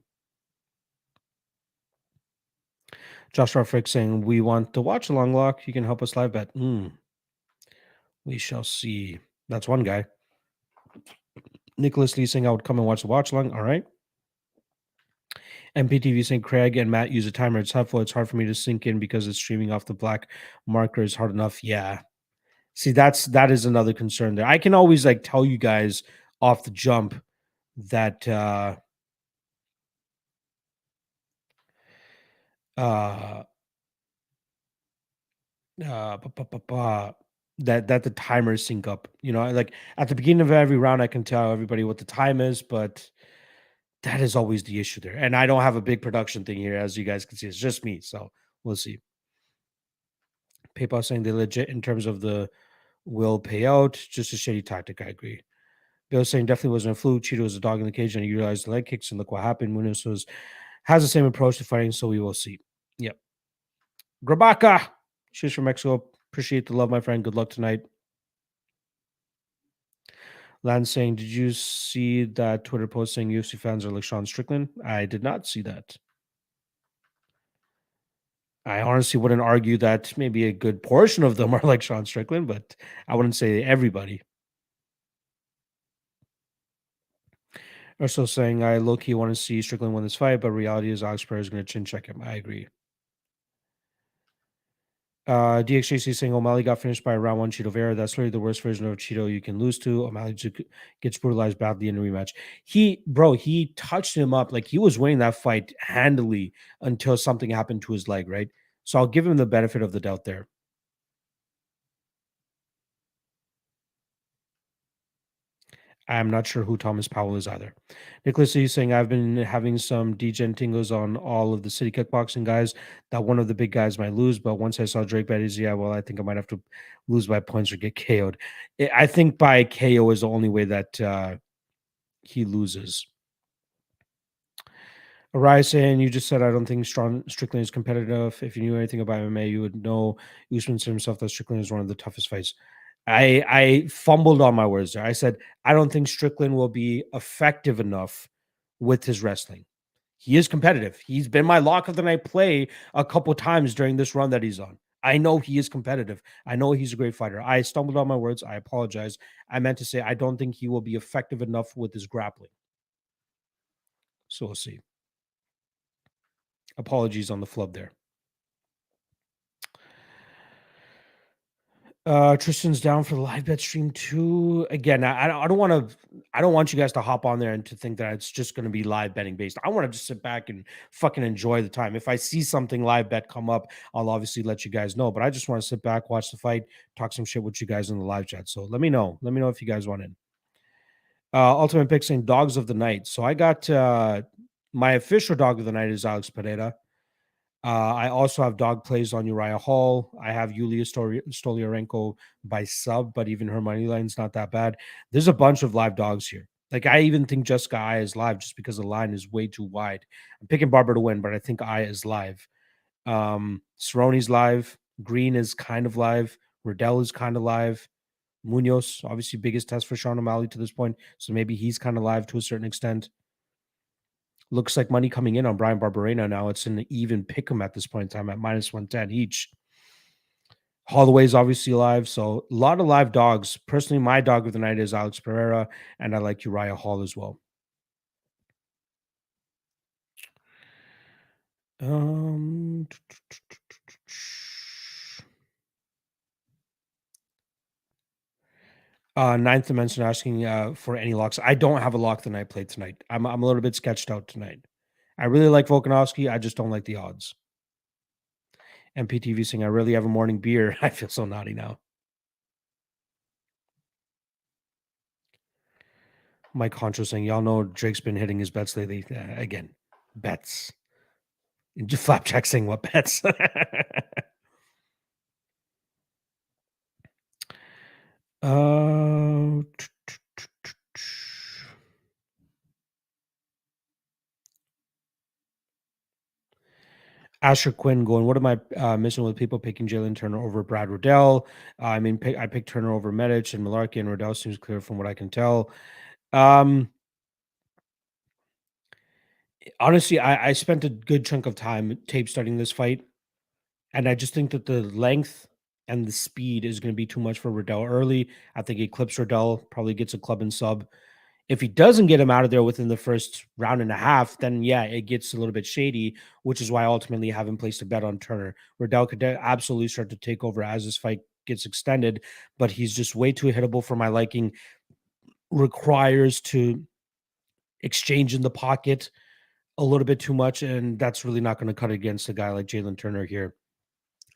Josh Ruffick saying, we want to watch along lock. You can help us live bet. We shall see. That's one guy. Nicholas Lee saying, I would come and watch the watch along. All right. MPTV saying, Craig and Matt use a timer. It's helpful. It's hard for me to sink in because it's streaming off the black marker is hard enough. Yeah. See, that is another concern there. I can always like tell you guys off the jump that uh pa- pa- pa- pa- that the timers sync up. Like at the beginning of every round, I can tell everybody what the time is, but that is always the issue there. And I don't have a big production thing here, as you guys can see. It's just me, so we'll see. PayPal saying they legit in terms of the will pay out. Just a shitty tactic. I agree. Bill saying definitely wasn't a fluke. Cheeto was a dog in the cage and he utilized the leg kicks, and look what happened. Munoz has the same approach to fighting, so we will see. Yep. Grabaka. She's from Mexico. Appreciate the love, my friend. Good luck tonight. Lance saying, did you see that Twitter post saying UFC fans are like Sean Strickland? I did not see that. I honestly wouldn't argue that maybe a good portion of them are like Sean Strickland, but I wouldn't say everybody. Also saying, I low key want to see Strickland win this fight, but reality is Alex Pereira is going to chin check him. I agree. DXJC saying O'Malley got finished by a round one Cheeto Vera. That's literally the worst version of Cheeto you can lose to. O'Malley gets brutalized badly in a rematch. He touched him up like he was winning that fight handily until something happened to his leg, right? So I'll give him the benefit of the doubt there. I'm not sure who Thomas Powell is either. Nicholas is saying I've been having some degen tingles on all of the city kickboxing guys. That one of the big guys might lose, but once I saw Drake Betty's, yeah, well, I think I might have to lose by points or get KO'd. I think by KO is the only way that he loses. Arise saying you just said I don't think Strickland is competitive. If you knew anything about MMA, you would know Usman said himself that Strickland is one of the toughest fights. I fumbled on my words there. I said I don't think Strickland will be effective enough with his wrestling. He is competitive. He's been my lock of the night play a couple times during this run that he's on. I know he is competitive. I know he's a great fighter. I stumbled on my words. I apologize. I meant to say I don't think he will be effective enough with his grappling. So we'll see. Apologies on the flub there. Tristan's down for the live bet stream too. Again, I don't want to. I don't want you guys to hop on there and to think that it's just going to be live betting based. I want to just sit back and fucking enjoy the time. If I see something live bet come up, I'll obviously let you guys know. But I just want to sit back, watch the fight, talk some shit with you guys in the live chat. So let me know. Let me know if you guys want in. Ultimate pick saying dogs of the night. So I got my official dog of the night is Alex Pereira. I also have dog plays on Uriah Hall. I have Yulia Stolyarenko by sub, but even her money line's not that bad. There's a bunch of live dogs here. Like I even think Jessica Aya is live just because the line is way too wide. I'm picking Barbara to win, but I think Aya is live. Cerrone's live. Green is kind of live. Riddell is kind of live. Munoz, obviously biggest test for Sean O'Malley to this point. So maybe he's kind of live to a certain extent. Looks like money coming in on Brian Barberena now. It's an even pick 'em at this point in time at minus 110 each. Holloway's obviously live, so a lot of live dogs. Personally, my dog of the night is Alex Pereira, and I like Uriah Hall as well. Um, Ninth Dimension asking for any locks. I don't have a lock that I played tonight. I'm a little bit sketched out tonight. I really like Volkanovski. I just don't like the odds. MPTV saying I really have a morning beer. I feel so naughty now. Mike Concho saying, y'all know Drake's been hitting his bets lately. Again, bets. And just Flapjack saying, what bets? uh, Asher Quinn going, what am I missing with people picking Jalen Turner over Brad Riddell? I picked Turner over Medic and Malarkey, and Riddell seems clear from what I can tell. Honestly, I spent a good chunk of time tape studying this fight, and I just think that the length and the speed is going to be too much for Riddell early. I think he clips Riddell, probably gets a club and sub. If he doesn't get him out of there within the first round and a half, then yeah, it gets a little bit shady, which is why I ultimately haven't placed a bet on Turner. Riddell could absolutely start to take over as this fight gets extended, but he's just way too hittable for my liking. Requires to exchange in the pocket a little bit too much, and that's really not going to cut against a guy like Jalen Turner here,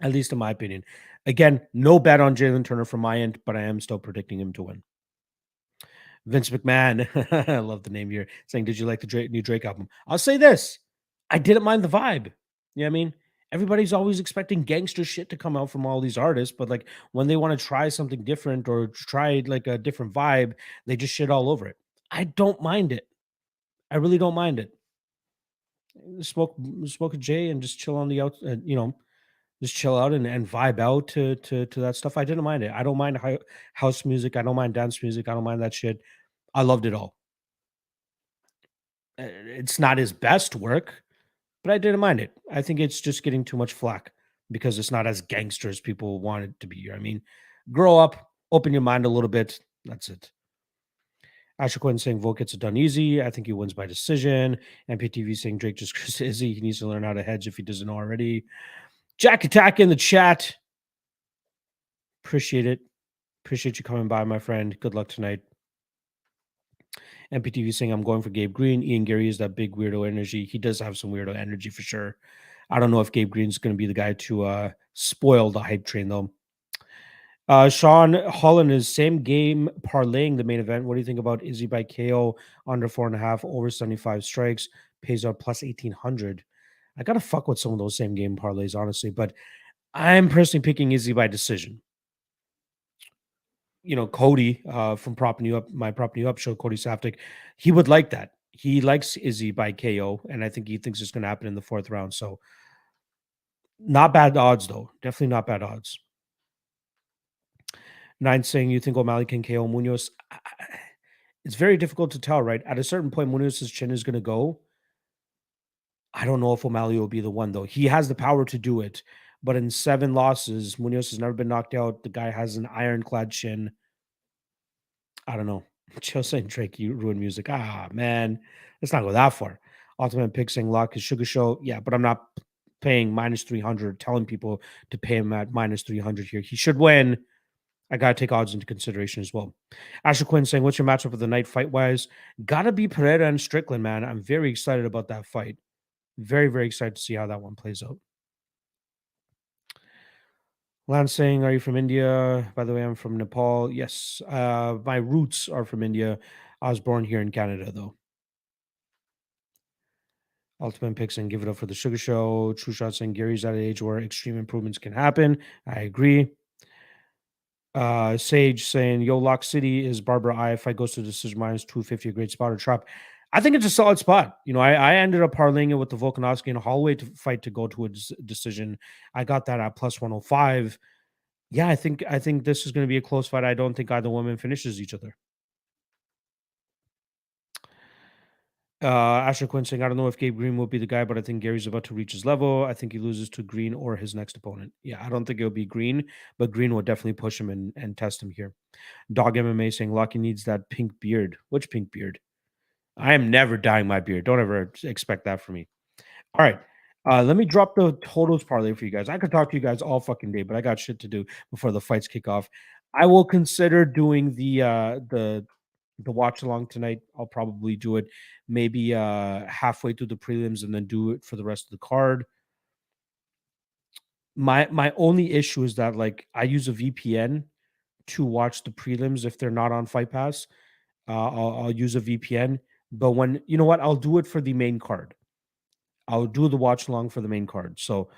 at least in my opinion. Again, no bet on Jalen Turner from my end, but I am still predicting him to win. Vince McMahon, I love the name here, saying, "Did you like the new Drake album?" I'll say this: I didn't mind the vibe. You know what I mean? Everybody's always expecting gangster shit to come out from all these artists, but like when they want to try something different or try like a different vibe, they just shit all over it. I don't mind it. I really don't mind it. Smoke, smoke a J and just chill on the out. Just chill out and vibe out to that stuff. I didn't mind it. I don't mind house music. I don't mind dance music. I don't mind that shit. I loved it all. It's not his best work, but I didn't mind it. I think it's just getting too much flack because it's not as gangster as people want it to be. I mean, grow up, open your mind a little bit. That's it. Asher Quinn saying Volk gets it done easy. I think he wins by decision. MPTV saying Drake just Chris Izzy. He needs to learn how to hedge if he doesn't already. Jack Attack in the chat. Appreciate it. Appreciate you coming by, my friend. Good luck tonight. MPTV saying I'm going for Gabe Green. Ian Gary is that big weirdo energy. He does have some weirdo energy for sure. I don't know if Gabe Green's going to be the guy to spoil the hype train though. Sean Holland is same game parlaying the main event. What do you think about Izzy by KO under 4.5 over 75 strikes pays out plus 1800? I gotta fuck with some of those same game parlays honestly, but I'm personally picking Izzy by decision. Cody from Propping You Up, my Propping You Up show, Cody Saftik, he would like that. He likes Izzy by KO, and I think he thinks it's going to happen in the fourth round. So, not bad odds, though. Definitely not bad odds. Nine saying you think O'Malley can KO Munoz. It's very difficult to tell, right? At a certain point, Munoz's chin is going to go. I don't know if O'Malley will be the one, though. He has the power to do it. But in 7 losses, Munoz has never been knocked out. The guy has an ironclad chin. I don't know. Chill saying Drake, you ruin music. Ah, man. Let's not go that far. Ultimate pick saying Lock is Sugar Show. Yeah, but I'm not paying minus 300, telling people to pay him at minus 300 here. He should win. I got to take odds into consideration as well. Asher Quinn saying, what's your matchup of the night fight wise? Got to be Pereira and Strickland, man. I'm very excited about that fight. Very, very excited to see how that one plays out. Lance saying, are you from India? By the way, I'm from Nepal. Yes, my roots are from India. I was born here in Canada, though. Ultimate Pick saying, give it up for the Sugar Show. True Shot saying, Gary's at an age where extreme improvements can happen. I agree. Sage saying, yo, Lock City is Barbara I. Fight goes to decision minus 250, a great spot or trap. I think it's a solid spot. I ended up parlaying it with the Volkanovski and Holloway fight to go to a decision. I got that at plus 105. Yeah, I think this is going to be a close fight. I don't think either woman finishes each other. Asher Quinn saying, I don't know if Gabe Green will be the guy, but I think Gary's about to reach his level. I think he loses to Green or his next opponent. Yeah, I don't think it'll be Green, but Green will definitely push him and test him here. Dog MMA saying, Lucky needs that pink beard. Which pink beard? I am never dyeing my beard. Don't ever expect that from me. All right. Let me drop the totals parlay for you guys. I could talk to you guys all fucking day, but I got shit to do before the fights kick off. I will consider doing the watch along tonight. I'll probably do it maybe halfway through the prelims and then do it for the rest of the card. My only issue is that like I use a VPN to watch the prelims if they're not on Fight Pass. I'll use a VPN, but when you know what, I'll do it for the main card. I'll do the watch along for the main card. So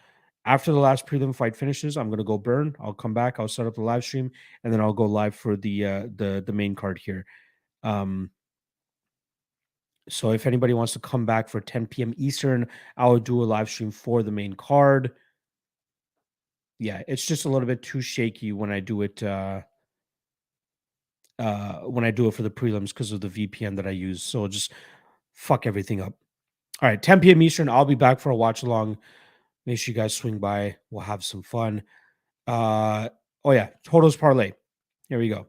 after the last prelim fight finishes, I'm gonna go burn. I'll come back. I'll set up the live stream, and then I'll go live for the main card here. So if anybody wants to come back for 10 p.m. Eastern, I'll do a live stream for the main card. Yeah, it's just a little bit too shaky when I do it for the prelims because of the VPN that I use. So just fuck everything up. All right, 10 p.m. Eastern, I'll be back for a watch along. Make sure you guys swing by. We'll have some fun. Oh yeah, totals parlay. Here we go.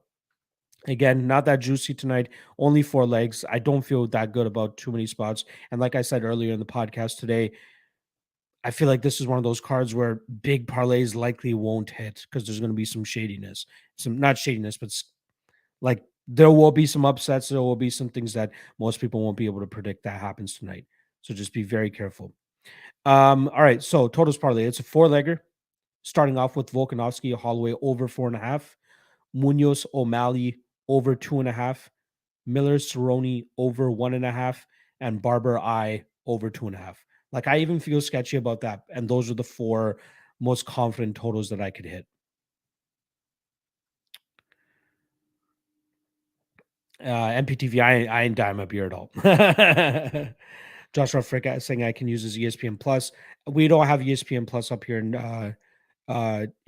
Again, not that juicy tonight. Only 4 legs. I don't feel that good about too many spots. And like I said earlier in the podcast today, I feel like this is one of those cards where big parlays likely won't hit because there's going to be some shadiness. Some not shadiness, but like There will be some upsets. There will be some things that most people won't be able to predict that happens tonight. So just be very careful. All right. So totals parlay. It's a four-legger. Starting off with Volkanovski, Holloway over 4.5, Munoz O'Malley over 2.5, Miller Cerrone over 1.5, and Barber I over 2.5. Like I even feel sketchy about that. And those are the four most confident totals that I could hit. MPTV, I ain't dyeing my beard at all. Joshua Frick saying I can use his ESPN Plus. We don't have ESPN Plus up here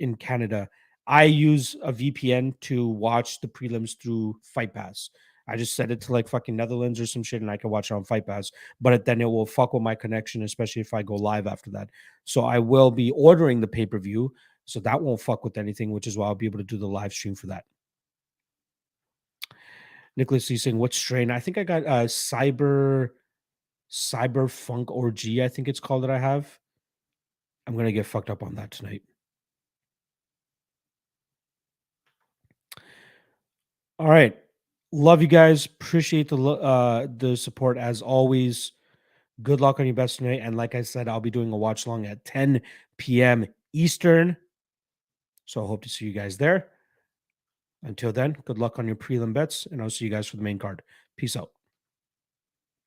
in Canada. I use a VPN to watch the prelims through Fight Pass. I just set it to like fucking Netherlands or some shit, and I can watch it on Fight Pass. Then it will fuck with my connection, especially if I go live after that. So I will be ordering the pay per view, so that won't fuck with anything, which is why I'll be able to do the live stream for that. Nicholas Lee saying, "What strain?" I think I got cyber funk orgy. I think it's called that I have. I'm gonna get fucked up on that tonight. All right. Love you guys. Appreciate the support as always. Good luck on your best tonight. And like I said, I'll be doing a watch long at 10 p.m. Eastern. So I hope to see you guys there. Until then, good luck on your prelim bets, and I'll see you guys for the main card. Peace out.